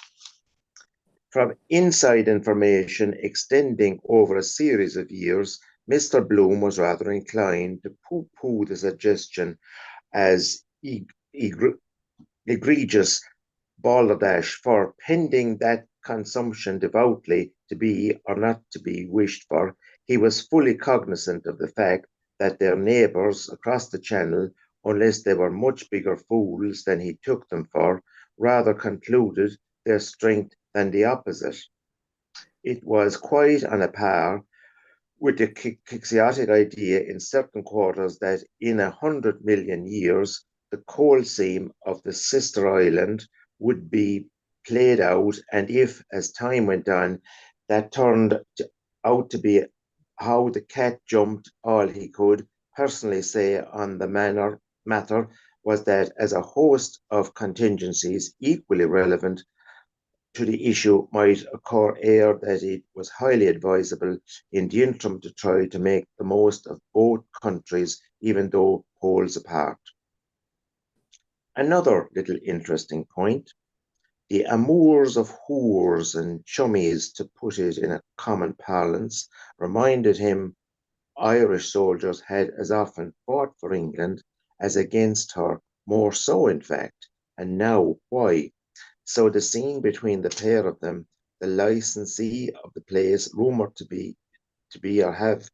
From inside information extending over a series of years, Mr. Bloom was rather inclined to pooh-pooh the suggestion as egregious balderdash, for pending that consumption devoutly to be or not to be wished for, he was fully cognizant of the fact that their neighbours across the channel, unless they were much bigger fools than he took them for, rather concluded their strength than the opposite. It was quite on a par with the quixotic idea in certain quarters that in 100 million years, the coal seam of the sister island would be played out, and if, as time went on, that turned out to be how the cat jumped, all he could personally say on the matter was that as a host of contingencies equally relevant to the issue might occur ere that it was highly advisable in the interim to try to make the most of both countries, even though poles apart. Another little interesting point, the amours of whores and chummies, to put it in a common parlance, reminded him Irish soldiers had as often fought for England as against her, more so in fact, and now why? So the scene between the pair of them, the licensee of the place, rumoured to be or have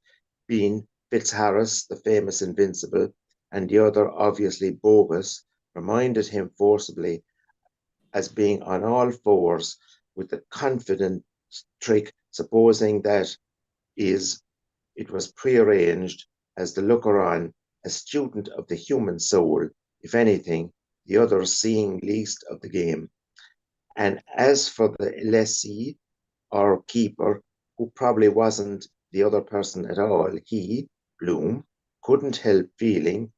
been Fitzharris, the famous Invincible, and the other obviously bogus, reminded him forcibly as being on all fours with the confident trick, supposing that it was prearranged as the looker-on, a student of the human soul, if anything, the other seeing least of the game. And as for the lessee or keeper, who probably wasn't the other person at all, he, Bloom, couldn't help feeling,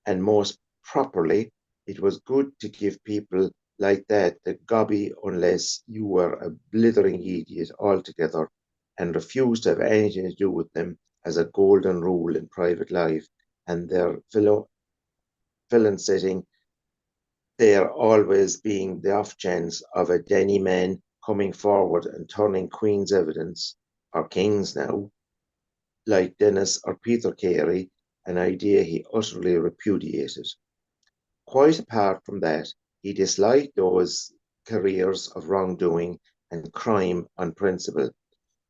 and most properly, it was good to give people like that the gobby unless you were a blithering idiot altogether and refused to have anything to do with them as a golden rule in private life, and their villain setting there always being the off chance of a Denny man coming forward and turning Queen's evidence, or King's now, like Dennis or Peter Carey, an idea he utterly repudiated. Quite apart from that, he disliked those careers of wrongdoing and crime on principle.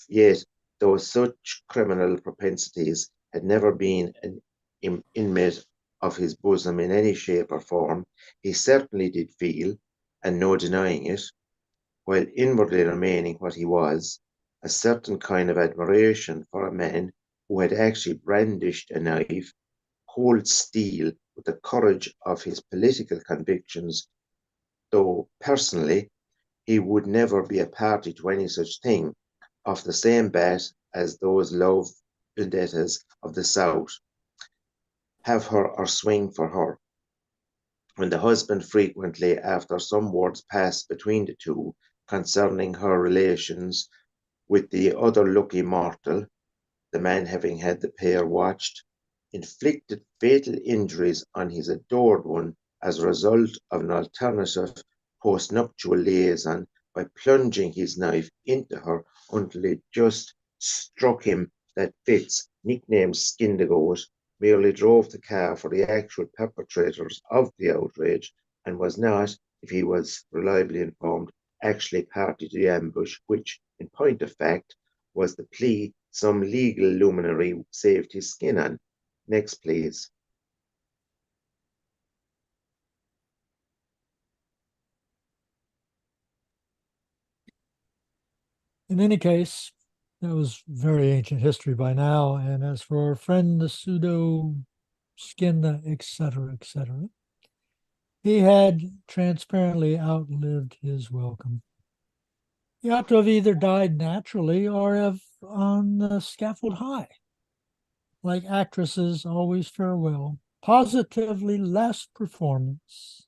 Yet, though such criminal propensities had never been an inmate of his bosom in any shape or form, he certainly did feel, and no denying it, while inwardly remaining what he was, a certain kind of admiration for a man who had actually brandished a knife, cold steel, with the courage of his political convictions, though personally he would never be a party to any such thing, of the same bat as those love vendettas of the South, have her or swing for her. When the husband frequently, after some words passed between the two, concerning her relations with the other lucky mortal, the man having had the pair watched, inflicted fatal injuries on his adored one as a result of an alternative postnuptial liaison by plunging his knife into her until it just struck him that Fitz, nicknamed Skin the Goat, merely drove the car for the actual perpetrators of the outrage and was not, if he was reliably informed, actually party to the ambush, which, in point of fact, was the plea some legal luminary saved his skin on. Next, please. In any case, that was very ancient history by now. And as for our friend, the pseudo Skinner, etc., he had transparently outlived his welcome. He ought to have either died naturally or have on the scaffold high. Like actresses always farewell, positively last performance,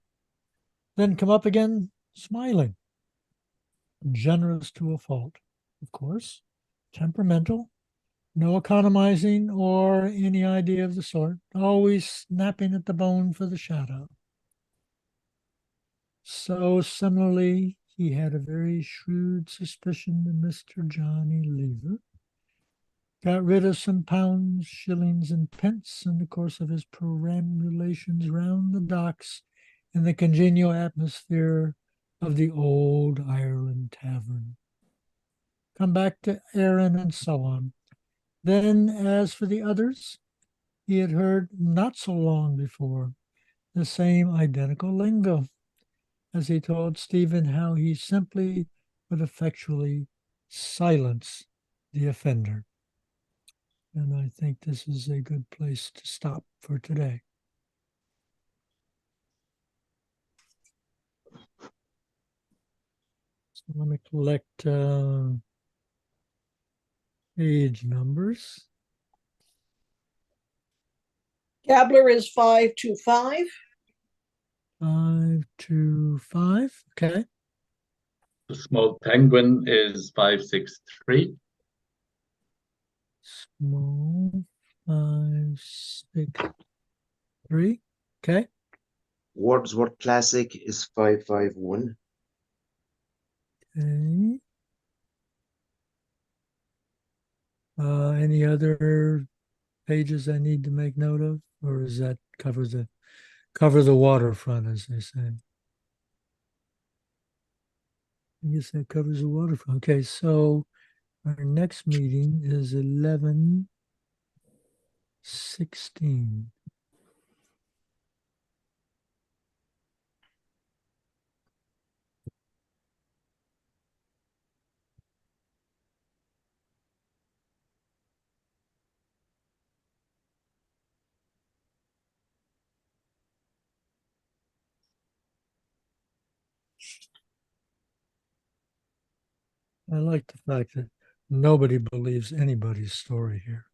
then come up again smiling, generous to a fault, of course, temperamental, no economizing or any idea of the sort, always snapping at the bone for the shadow. So similarly, he had a very shrewd suspicion that Mr. Johnny Lever got rid of some pounds, shillings, and pence in the course of his perambulations round the docks in the congenial atmosphere of the old Ireland tavern. Come back to Aaron and so on. Then, as for the others, he had heard not so long before the same identical lingo, as he told Stephen how he simply but effectually silence the offender. And I think this is a good place to stop for today. So let me collect page numbers. Gabler is 525. 525. Okay. The small penguin is 563. Small 563. Okay. Wordsworth Classic is 551. Okay. Any other pages I need to make note of, or is that cover the waterfront, as they say? I guess that covers the waterfront. Okay, so our next meeting is 11/16. I like the fact that nobody believes anybody's story here.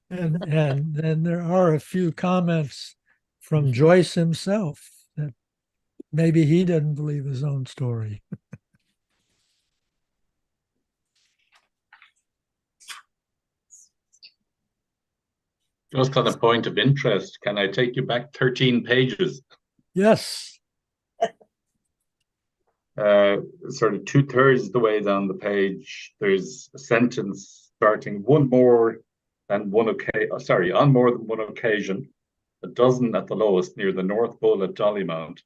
And there are a few comments from Joyce himself that maybe he doesn't believe his own story. Just on a point of interest, can I take you back 13 pages? Yes. Sort of 2/3 of the way down the page, there's a sentence starting on more than one occasion, a dozen at the lowest, near the North Pole at Dollymount,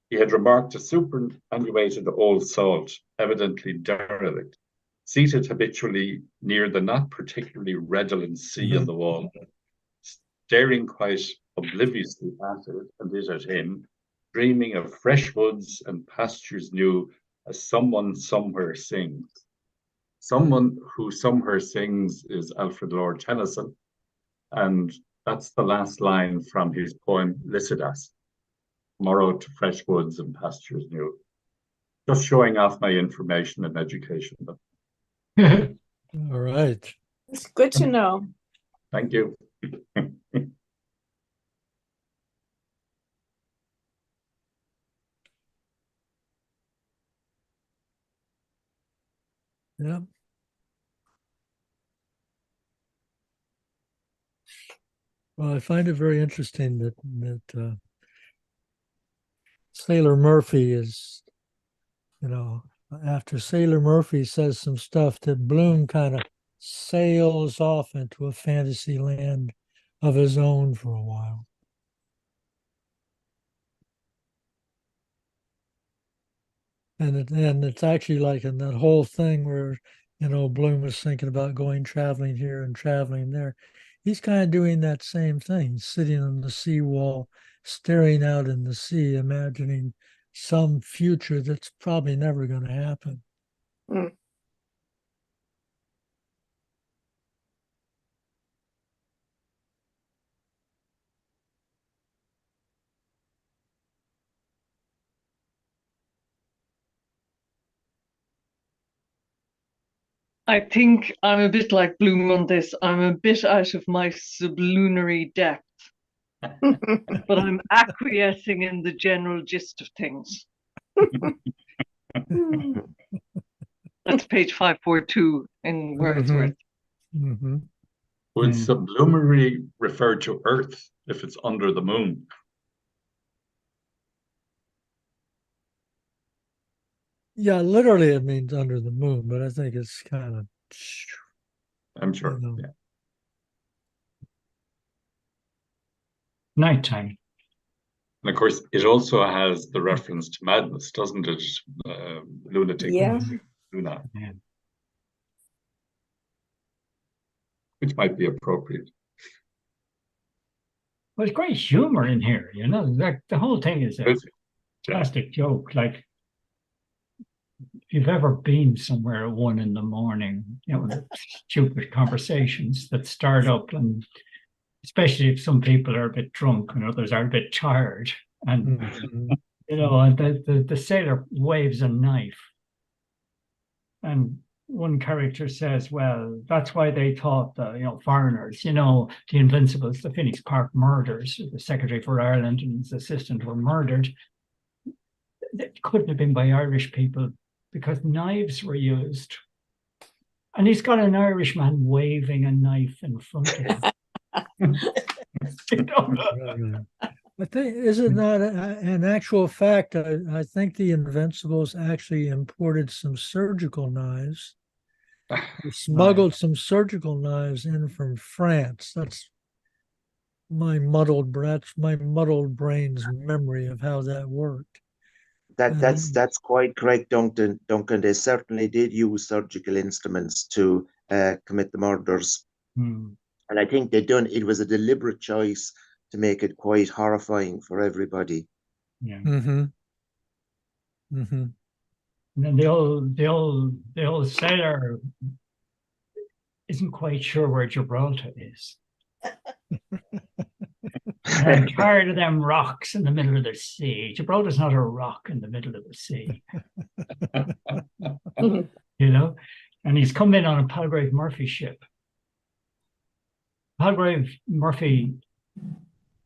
he had remarked a superannuated old salt, evidently derelict, seated habitually near the not particularly redolent sea on the wall, staring quite obliviously at it and it at him, dreaming of fresh woods and pastures new, as someone somewhere sings. Someone who somewhere sings is Alfred Lord Tennyson, and that's the last line from his poem Lycidas, Tomorrow to fresh woods and pastures new. Just showing off my information and education. All right. It's good to know. Thank you. Yeah. Well, I find it very interesting that Sailor Murphy is, after Sailor Murphy says some stuff, that Bloom kind of sails off into a fantasy land of his own for a while. And it's actually like in that whole thing where, Bloom is thinking about going traveling here and traveling there. He's kind of doing that same thing, sitting on the seawall, staring out in the sea, imagining some future that's probably never going to happen. Mm. I think I'm a bit like Bloom on this. I'm a bit out of my sublunary depth, but I'm acquiescing in the general gist of things. That's page 542 in Wordsworth. Mm-hmm. Would sublunary refer to Earth if it's under the moon? Yeah, literally it means under the moon, but I think it's kind of, I'm sure. Yeah. Nighttime. And of course, it also has the reference to madness, doesn't it? Lunatic. Yeah. Luna, Yeah. which might be appropriate. There's great humor in here, like the whole thing is a Yeah. plastic joke. Like, if you've ever been somewhere at 1 a.m, the stupid conversations that start up, and especially if some people are a bit drunk and others are a bit tired, and and the sailor waves a knife, and one character says, well, that's why they thought the foreigners, the Invincibles, the Phoenix Park murders, the Secretary for Ireland and his assistant were murdered. It couldn't have been by Irish people because knives were used. And he's got an Irishman waving a knife in front of him. I think, is it not an actual fact? I think the Invincibles actually imported some surgical knives. They smuggled some surgical knives in from France. That's my muddled brain's memory of how that worked. That's quite correct, Duncan. They certainly did use surgical instruments to commit the murders. Hmm. And I think it was a deliberate choice to make it quite horrifying for everybody. Yeah. Mm-hmm. Mm-hmm. And then the old sailor isn't quite sure where Gibraltar is. I'm tired of them rocks in the middle of the sea. Gibraltar's not a rock in the middle of the sea. And he's come in on a Palgrave Murphy ship. Palgrave Murphy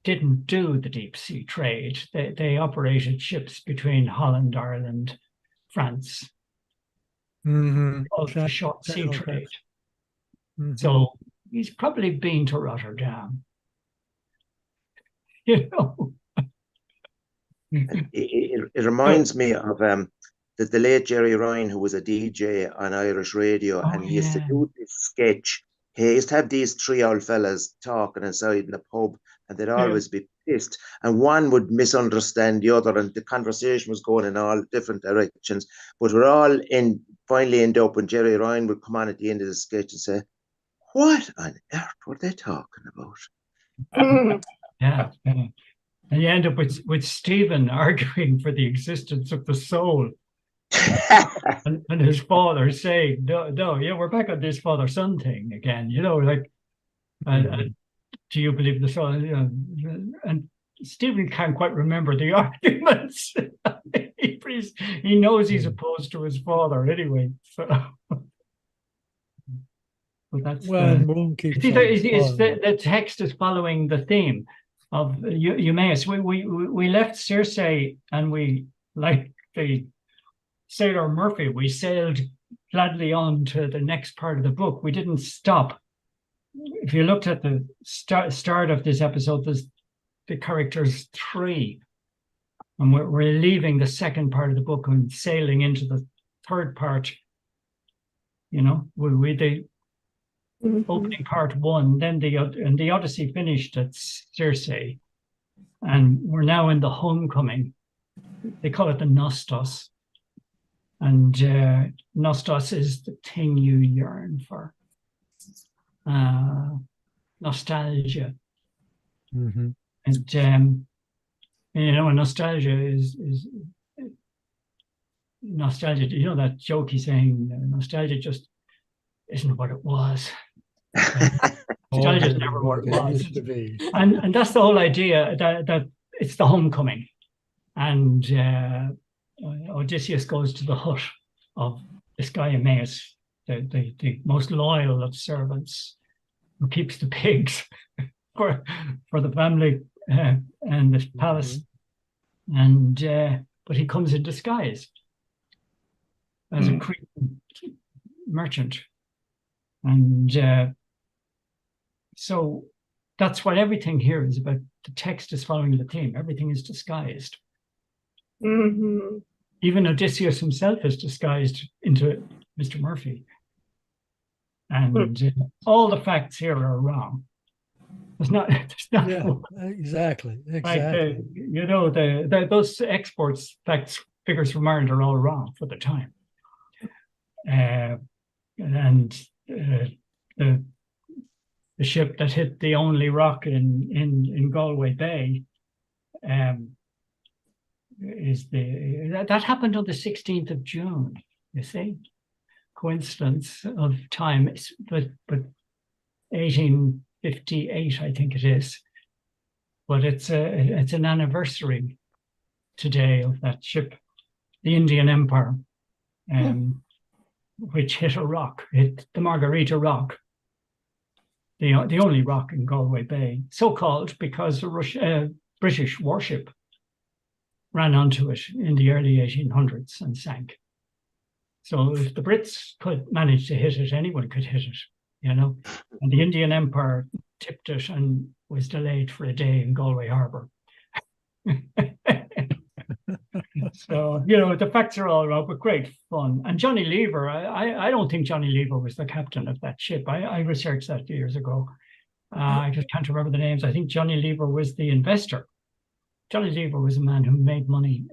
didn't do the deep sea trade. They operated ships between Holland, Ireland, France. Mm-hmm. Of short sea trade. Mm-hmm. So he's probably been to Rotterdam. It reminds me of the late Jerry Ryan, who was a DJ on Irish radio, and he used to do this sketch. He used to have these three old fellas talking inside in a pub, and they'd always be pissed. And one would misunderstand the other, and the conversation was going in all different directions. But we're all finally end up when Jerry Ryan would come on at the end of the sketch and say, "What on earth were they talking about?" Yeah. And you end up with Stephen arguing for the existence of the soul. and his father saying, no, we're back on this father-son thing again, do you believe the soul? And Stephen can't quite remember the arguments. he knows he's opposed to his father anyway. So. But that's the text is following the theme of Eumaeus. We left Circe and we, like the Sailor Murphy, we sailed gladly on to the next part of the book. We didn't stop. If you looked at the start of this episode, there's the characters 3. And we're leaving the second part of the book and sailing into the third part. You know, with the opening part 1, then the Odyssey finished at Circe, and we're now in the homecoming. They call it the Nostos, and Nostos is the thing you yearn for. Nostalgia, and you know, nostalgia is nostalgia. You know that jokey saying, nostalgia just isn't what it was. Nostalgia is never what it was. Used to be. And that's the whole idea, that it's the homecoming. And Odysseus goes to the hut of this guy Eumaeus, the most loyal of servants, who keeps the pigs for the family and the palace. And but he comes in disguise as a Cretan merchant. And so that's what everything here is about. The text is following the theme. Everything is disguised. Even Odysseus himself is disguised into Mr. Murphy. And all the facts here are wrong. There's not Yeah, exactly. like you know, those exports figures from Ireland are all wrong for the time. And the ship that hit the only rock in Galway Bay is that happened on the 16th of June. You see, coincidence of time, but 1858, I think it is. But it's an anniversary today of that ship, the Indian Empire, which hit a rock, hit the Margarita Rock, the only rock in Galway Bay, so called because a British warship ran onto it in the early 1800s and sank. So if the Brits could manage to hit it, anyone could hit it, you know. And the Indian Empire tipped it and was delayed for a day in Galway Harbour. So, you know, the facts are all wrong, but great fun. And Johnny Lever, I don't think Johnny Lever was the captain of that ship. I researched that years ago. I just can't remember the names. I think Johnny Lever was the investor. Johnny Lever was a man who made money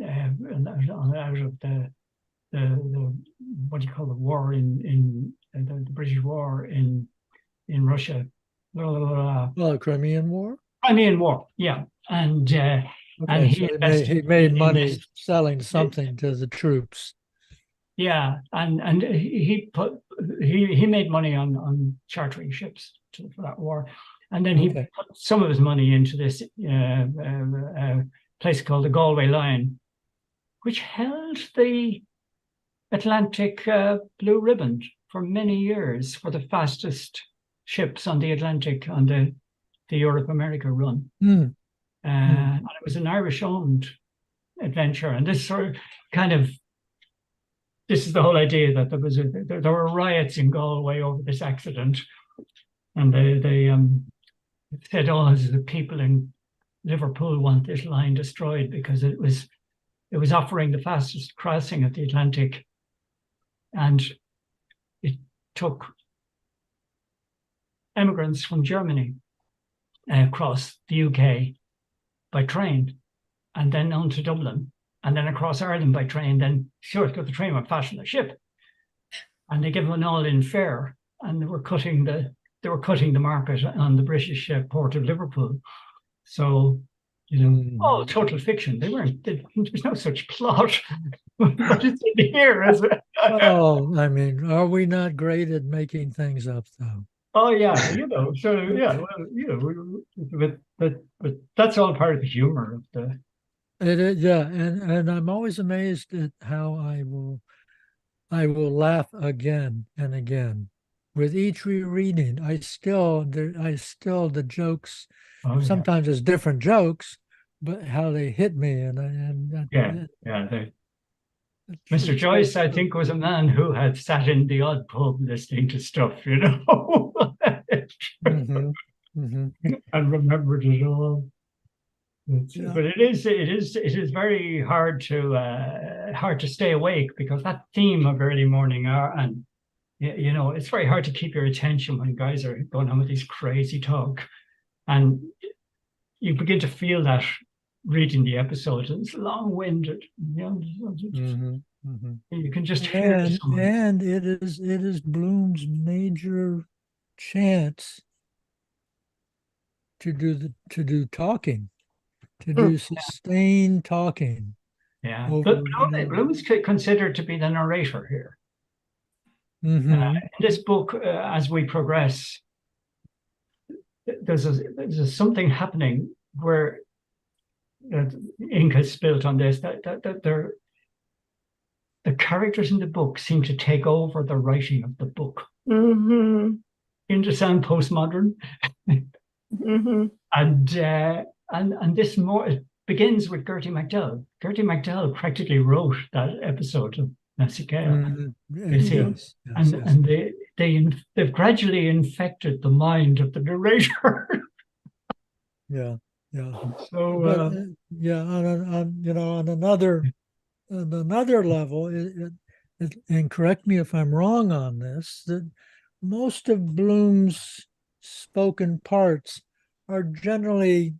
out of the what do you call the war in the British war in Russia. Well, Crimean War? Crimean War, yeah. And and he made money selling something to the troops. Yeah, and he made money on chartering ships for that war, and then he put some of his money into this place called the Galway Line, which held the Atlantic blue ribbon for many years for the fastest ships on the Atlantic on the Europe-America run. And it was an Irish-owned adventure. And this sort of this is the whole idea that there were riots in Galway over this accident. And they said, oh, the people in Liverpool want this line destroyed because it was offering the fastest crossing of the Atlantic. And it took immigrants from Germany across the UK by train, and then on to Dublin, and then across Ireland by train. Then sure, because the train went faster than the ship, and they gave them an all-in fare, and they were cutting the market on the British port of Liverpool. So, you know, all total fiction. There was no such plot, but it's in here, is it? Oh, I mean, are we not great at making things up, though? Oh yeah, you know. So yeah, well, you know, but that's all part of the humor of the. It is, yeah, and I'm always amazed at how I will laugh again and again with each rereading. The jokes. Oh, sometimes it's different jokes, but how they hit me and Mr. Joyce, I think, was a man who had sat in the odd pub listening to stuff, you know, Mhm, mhm. and remembered it all. Yeah. But it is very hard to stay awake, because that theme of early morning hour, and you know, it's very hard to keep your attention when guys are going on with these crazy talk, and you begin to feel that reading the episode. It's long-winded, you know. Mhm, mhm. You can just hear someone. And it is Bloom's major chance to do talking, to do sustained talking. Yeah, Over, but Bloom is considered to be the narrator here. Mhm. In this book, as we progress, there's something happening where ink has spilt on this, that the characters in the book seem to take over the writing of the book. Mm-hmm. Into sound postmodern. Mm-hmm. And this more, it begins with Gertie MacDowell. Gertie MacDowell practically wrote that episode of Nassicale. Mhm. You see, Yes, and yes. and they've gradually infected the mind of the narrator. Yeah, yeah. So But yeah, on another level, and correct me if I'm wrong on this, that most of Bloom's spoken parts are generally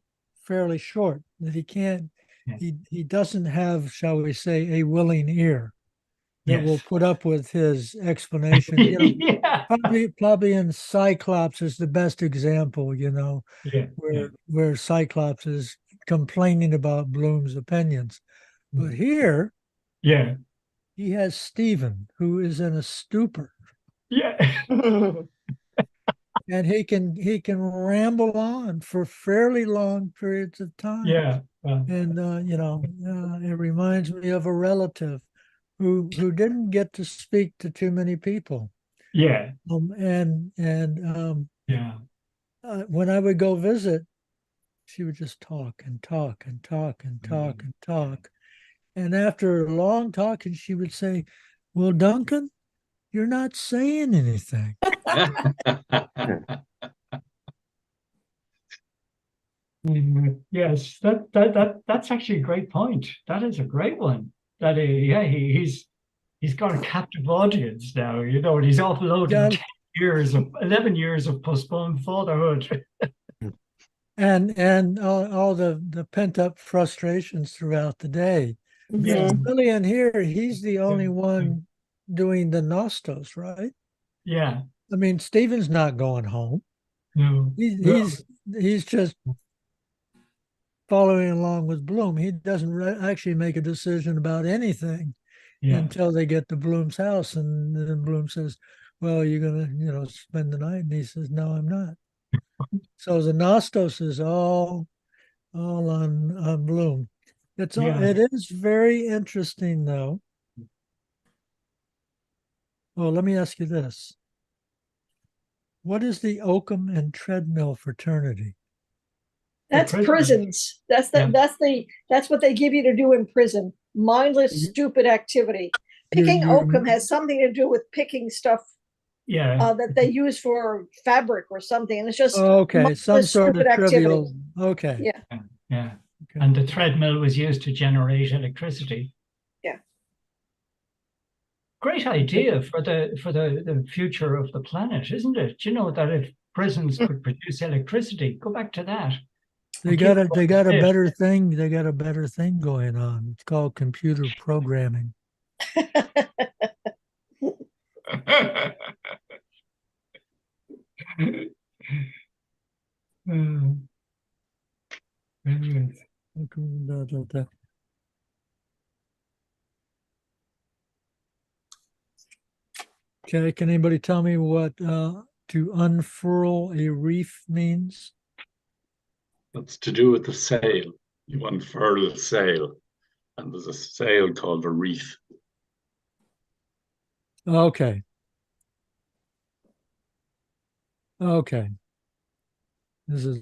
fairly short. That he can't, Yeah. he doesn't have, shall we say, a willing ear that will yes, put up with his explanation. You know, yeah, probably in Cyclops is the best example. You know, yeah, where Cyclops is complaining about Bloom's opinions. But here yeah, he has Stephen, who is in a stupor, yeah, and he can ramble on for fairly long periods of time. yeah. And it reminds me of a relative who didn't get to speak to too many people. Yeah, yeah, When I would go visit, she would just talk and talk and talk and talk and talk. And after a long talking, she would say, "Well, Duncan, you're not saying anything." yes. That's actually a great point. That is a great one. He's got a captive audience now, you know, and he's offloading Yeah. 11 years of postponed fatherhood. And all the pent up frustrations throughout the day. Yeah, Really, in here, he's the only one doing the Nostos, right? yeah, I mean, Stephen's not going home. no, He's just following along with Bloom. He doesn't actually make a decision about anything yeah, until they get to Bloom's house, and then Bloom says, "Well, you're gonna, spend the night," and he says, "No, I'm not." So the Nostos is all on Bloom. Yeah. It is very interesting, though. Well, let me ask you this: what is the Oakham and Treadmill fraternity? That's prison. prisons. That's what they give you to do in prison. Mindless, stupid activity. Picking oakum has something to do with picking stuff Yeah, that they use for fabric or something, and it's just Okay, some mindless, sort of stupid activity. trivial. Okay. Yeah. yeah. Okay. And the treadmill was used to generate electricity. Yeah. Great idea for the future of the planet, isn't it? You know that if prisons could produce electricity, go back to that. They got a better thing. They got a better thing going on. It's called computer programming. Anyways. Okay, can anybody tell me what to unfurl a reef means? That's to do with the sail. You unfurl the sail, and there's a sail called a reef. Okay. Okay. This is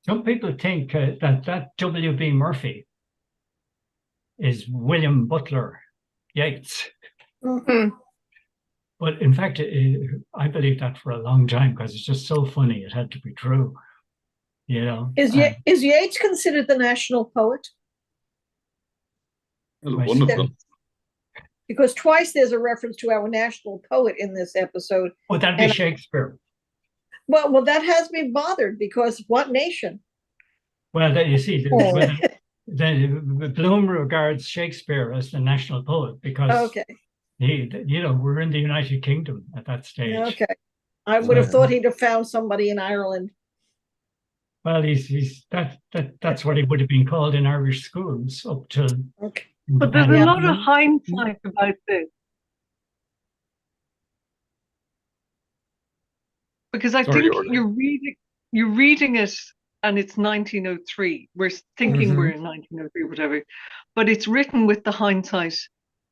Some people think that W.B. Murphy is William Butler Yeats. Mhm. But in fact, I believed that for a long time because it's just so funny. It had to be true, you know. Is Yeats considered the national poet? Well, one of them. Because twice there's a reference to our national poet in this episode. Would that be Shakespeare? Well, that has me bothered because what nation? Well, you see, Bloom regards Shakespeare as the national poet because we're in the United Kingdom at that stage. Okay, I would have thought he'd have found somebody in Ireland. Well, that's what he would have been called in Irish schools up till. Okay. But there's a lot of hindsight about this. Because I think you're reading it and it's 1903. We're thinking we're in 1903, whatever, but it's written with the hindsight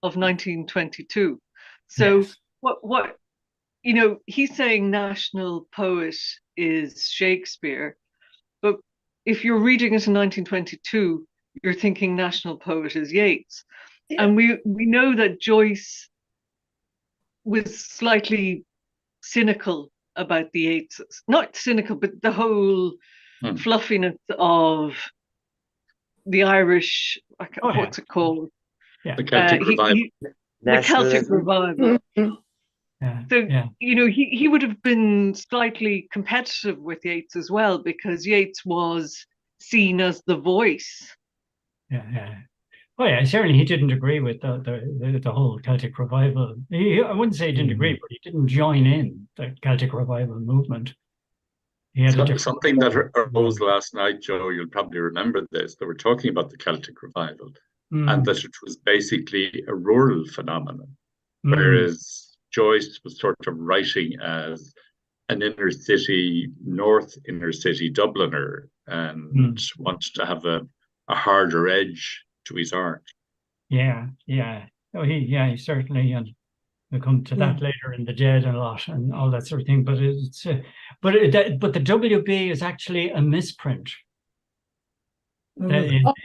of 1922. So what he's saying national poet is Shakespeare, but if you're reading it in 1922, you're thinking national poet is Yeats. Yeah. And we know that Joyce was slightly cynical about the Yeatses. Not cynical, but the whole fluffiness of the Irish, what's it called? Yeah. The Celtic Revival. The Celtic Revival. So, he would have been slightly competitive with Yeats as well, because Yeats was seen as the voice. Yeah. Oh yeah, certainly he didn't agree with the whole Celtic Revival. I wouldn't say he didn't agree, but he didn't join in the Celtic Revival movement. He had something that arose last night, Joe, you'll probably remember this. They were talking about the Celtic Revival and that it was basically a rural phenomenon, whereas Joyce was sort of writing as an north inner city Dubliner and wanted to have a harder edge to his art. Yeah. Oh, he certainly, and we'll come to that later in the Dead and a lot and all that sort of thing. But but the WB is actually a misprint. In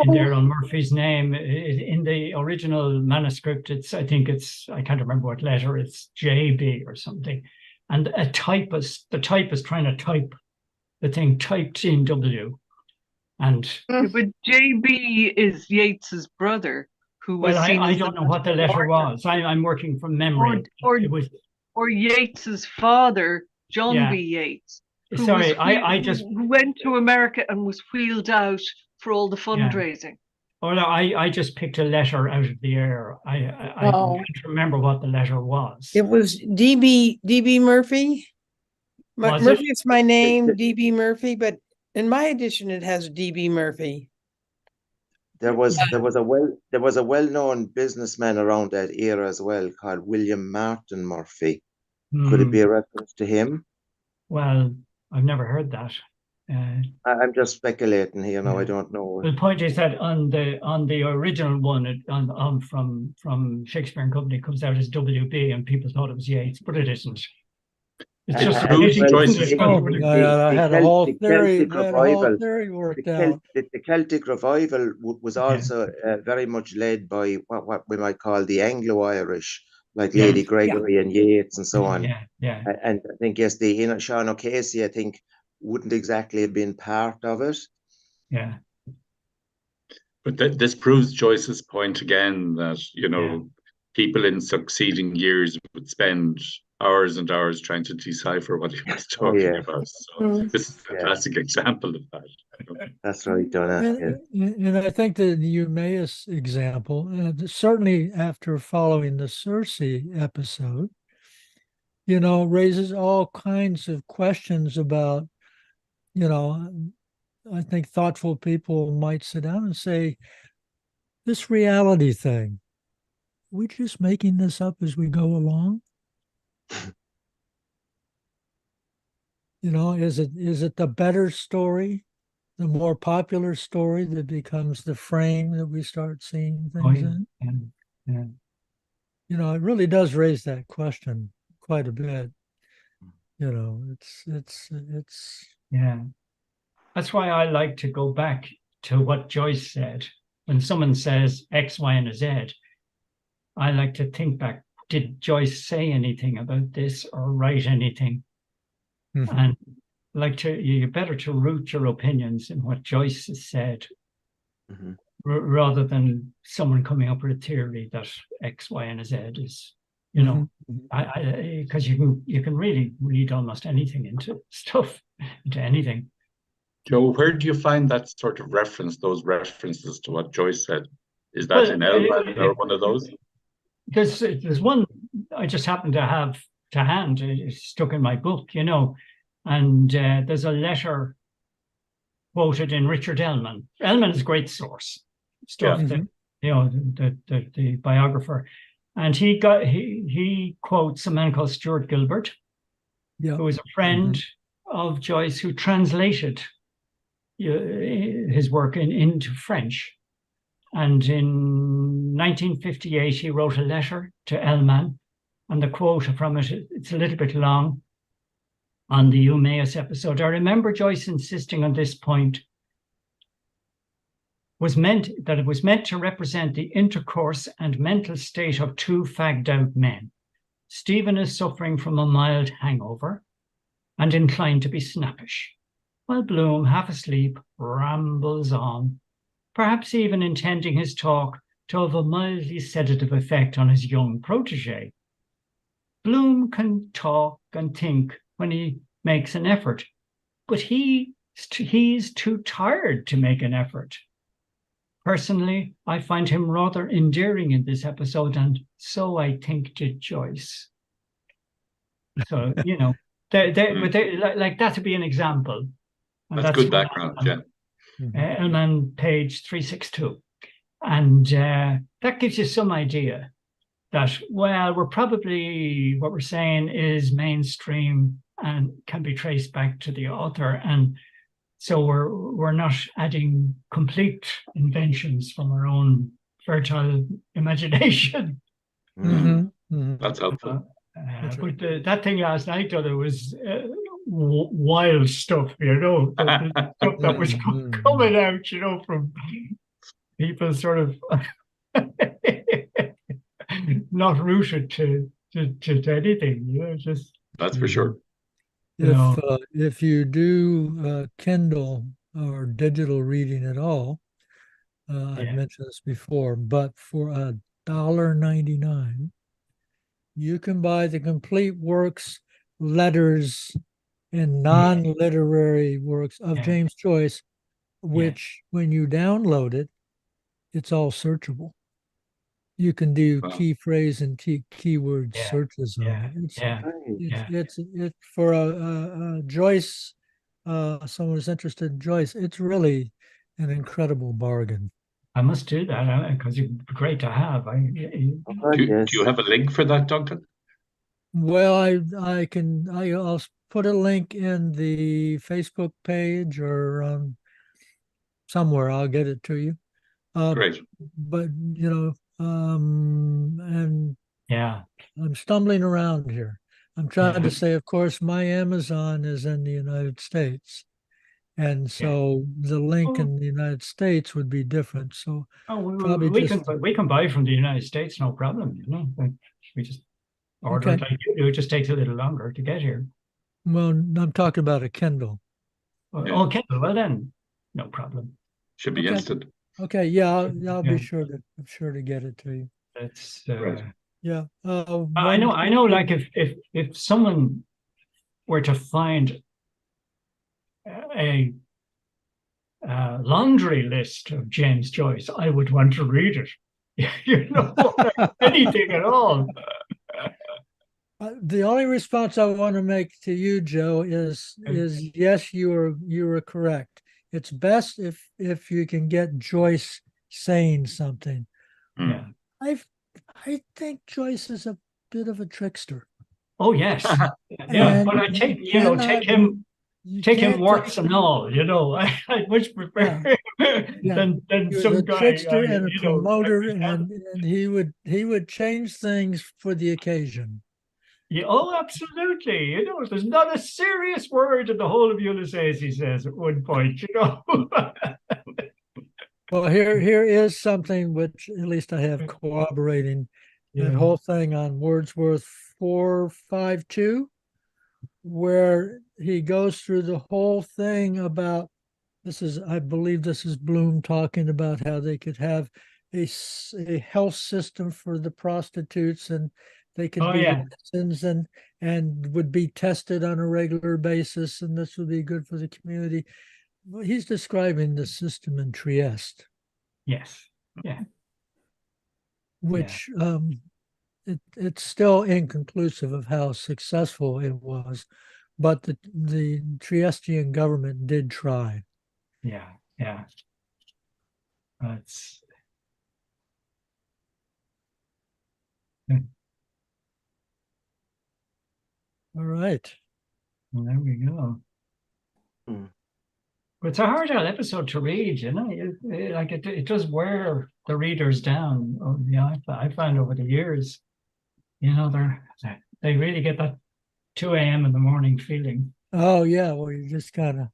there on Murphy's name in the original manuscript. I can't remember what letter. It's JB or something, and the typist trying to type the thing typed in W. And but JB is Yeats's brother, who was I don't know what the letter was. I'm working from memory. Or Yeats's father, John B. Yeats, who went to America and was wheeled out for all the fundraising. I just picked a letter out of the air. I can't remember what the letter was. It was DB Murphy. Murphy is my name, DB Murphy, but in my edition, it has DB Murphy. There was a well-known businessman around that era as well called William Martin Murphy. Could it be a reference to him? Well, I've never heard that. I'm just speculating here. I don't know. The point is that on the original one, from Shakespeare and Company, comes out as WB, and people thought it was Yeats, but it isn't. It's just I had a whole theory worked out. The Celtic Revival was also very much led by what we might call the Anglo-Irish, like Lady Gregory and Yeats and so on. And I think, the Sean O'Casey, I think, wouldn't exactly have been part of it. Yeah. But this proves Joyce's point again that, people in succeeding years would spend hours and hours trying to decipher what he was talking about. So this is a classic example of that. That's right, Donna. And I think the Eumaeus example, certainly after following the Circe episode, raises all kinds of questions about, I think thoughtful people might sit down and say, this reality thing, are we just making this up as we go along? Is it the better story, the more popular story that becomes the frame that we start seeing things in? It really does raise that question quite a bit. It's That's why I like to go back to what Joyce said. when someone says X, Y, and a Z, I like to think back, did Joyce say anything about this or write anything? Mhm. And you're better to root your opinions in what Joyce has said Mhm. rather than someone coming up with a theory that X, Y, and a Z is, Mhm. because you can really read almost anything into stuff, into anything. Joe, where do you find that sort of reference, those references to what Joyce said? Is that Well, in Elman or one of those? There's one I just happen to have to hand. It's stuck in my book, and there's a letter quoted in Richard Ellman. Ellman is a great source stuff. Yeah. The biographer, and he quotes a man called Stuart Gilbert, Yeah. who was a friend of Joyce, who translated his work into French. And in 1958, he wrote a letter to Ellman, and the quote from it, it's a little bit long, on the Eumaeus episode. I remember Joyce insisting on this point, it was meant to represent the intercourse and mental state of two fagged out men. Stephen is suffering from a mild hangover and inclined to be snappish, while Bloom, half asleep, rambles on, perhaps even intending his talk to have a mildly sedative effect on his young protege. Bloom can talk and think when he makes an effort, but he's too tired to make an effort. Personally, I find him rather endearing in this episode, and so I think did Joyce. So, like that to be an example. And That's good background, yeah. Ellman, page 362. And that gives you some idea that, well, what we're saying is mainstream and can be traced back to the author. And so we're not adding complete inventions from our own fertile imagination. That's helpful. But that thing last night, though, there was wild stuff, the stuff that was coming out, from people sort of not rooted to anything, just. That's for sure. If you do Kindle or digital reading at all, I've mentioned this before, but for $1.99, you can buy the complete works, letters, and non-literary works of James Joyce, which when you download it, it's all searchable. You can do key phrase and keyword searches on it. It's for a Joyce, someone who's interested in Joyce, it's really an incredible bargain. I must do that because it'd be great to have. Do you have a link for that, Duncan? Well, I'll put a link in the Facebook page or somewhere. I'll get it to you. Great. But and I'm stumbling around here. I'm trying to say, of course, my Amazon is in the United States. And so the link in the United States would be different. So we can buy from the United States, no problem. We just order it like you do. It just takes a little longer to get here. Well, I'm talking about a Kindle. Kindle. Well then, no problem. Should be instant. Okay, I'll be sure to get it to you. That's right. Yeah. I know. Like if someone were to find a laundry list of James Joyce, I would want to read it. Anything at all. The only response I want to make to you, Joe, is yes, you are correct. It's best if you can get Joyce saying something. Yeah. I think Joyce is a bit of a trickster. Oh yes. But I take him works and all, I much prefer than some a guy. Trickster and a promoter, and he would change things for the occasion. Yeah, absolutely. There's not a serious word in the whole of Ulysses, he says at one point, Well, here is something which at least I have corroborating that whole thing on Wordsworth 452, where he goes through the whole thing about I believe this is Bloom talking about how they could have a health system for the prostitutes, and they could be citizens and would be tested on a regular basis, and this would be good for the community. Well, he's describing the system in Trieste. Yes. Yeah. Which it's still inconclusive of how successful it was, but the Triestian government did try. Yeah. Yeah. That's all right. Well, there we go. Mm. But it's a hard episode to read, you know. It does wear the readers down. I find over the years, you know, they really get that 2 a.m. in the morning feeling. Oh yeah, well you just kind of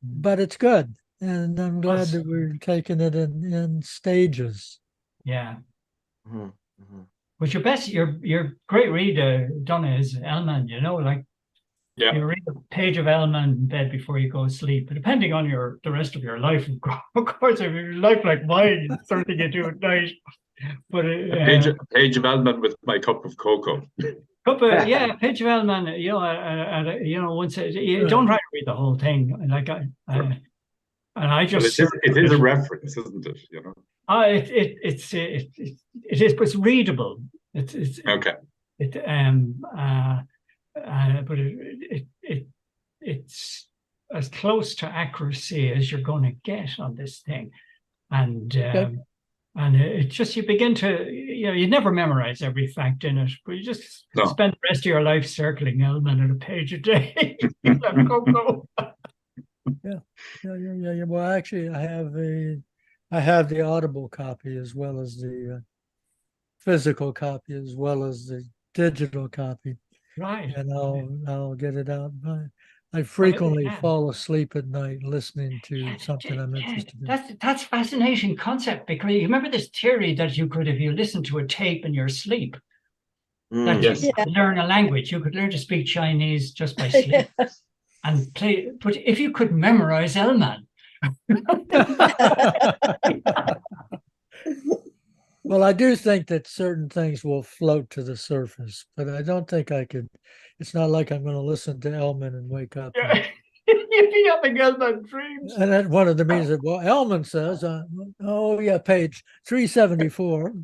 but it's good, and I'm glad that we're taking it in stages. Yeah. Mhm, mhm. But your great read, Donna, is Elman, you know, like you read a page of Elman in bed before you go to sleep. But depending on the rest of your life, of course, if your life like mine, it's something you do at night. But a page of Elman with my cup of cocoa. Page of Elman, you know, once you don't try to read the whole thing. Like and I just it is a reference, isn't it? You know. It's readable. It's okay. But it's as close to accuracy as you're going to get on this thing, and it just, you begin to, you know, you never memorize every fact in it, but you just spend the rest of your life circling Elman at a page a day. Go. Yeah. Well, actually, I have the Audible copy as well as the physical copy as well as the digital copy. Right. And I'll get it out. I frequently fall asleep at night listening to something I'm interested in. That's fascinating concept, because you remember this theory that you could, if you listen to a tape in your sleep, that you could learn a language. You could learn to speak Chinese just by sleep and play. But if you could memorize Elman. Well, I do think that certain things will float to the surface, but I don't think I could. It's not like I'm going to listen to Elman and wake up. You'd be having Elman dreams. And then one of the means that, well, Elman says, page 374.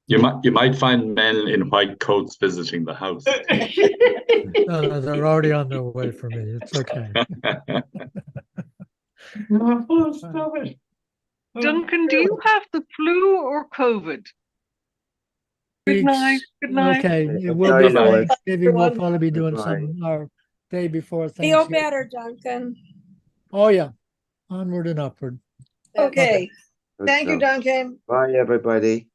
You might find men in white coats visiting the house. No, they're already on their way for me. It's okay. Stop it. Duncan, do you have the flu or COVID? Good night. Good night. Okay, it will be Thanksgiving. We'll probably be doing some our day before Thanksgiving. Feel better, Duncan. Oh yeah, onward and upward. Okay. Thank you, Duncan. Bye, everybody.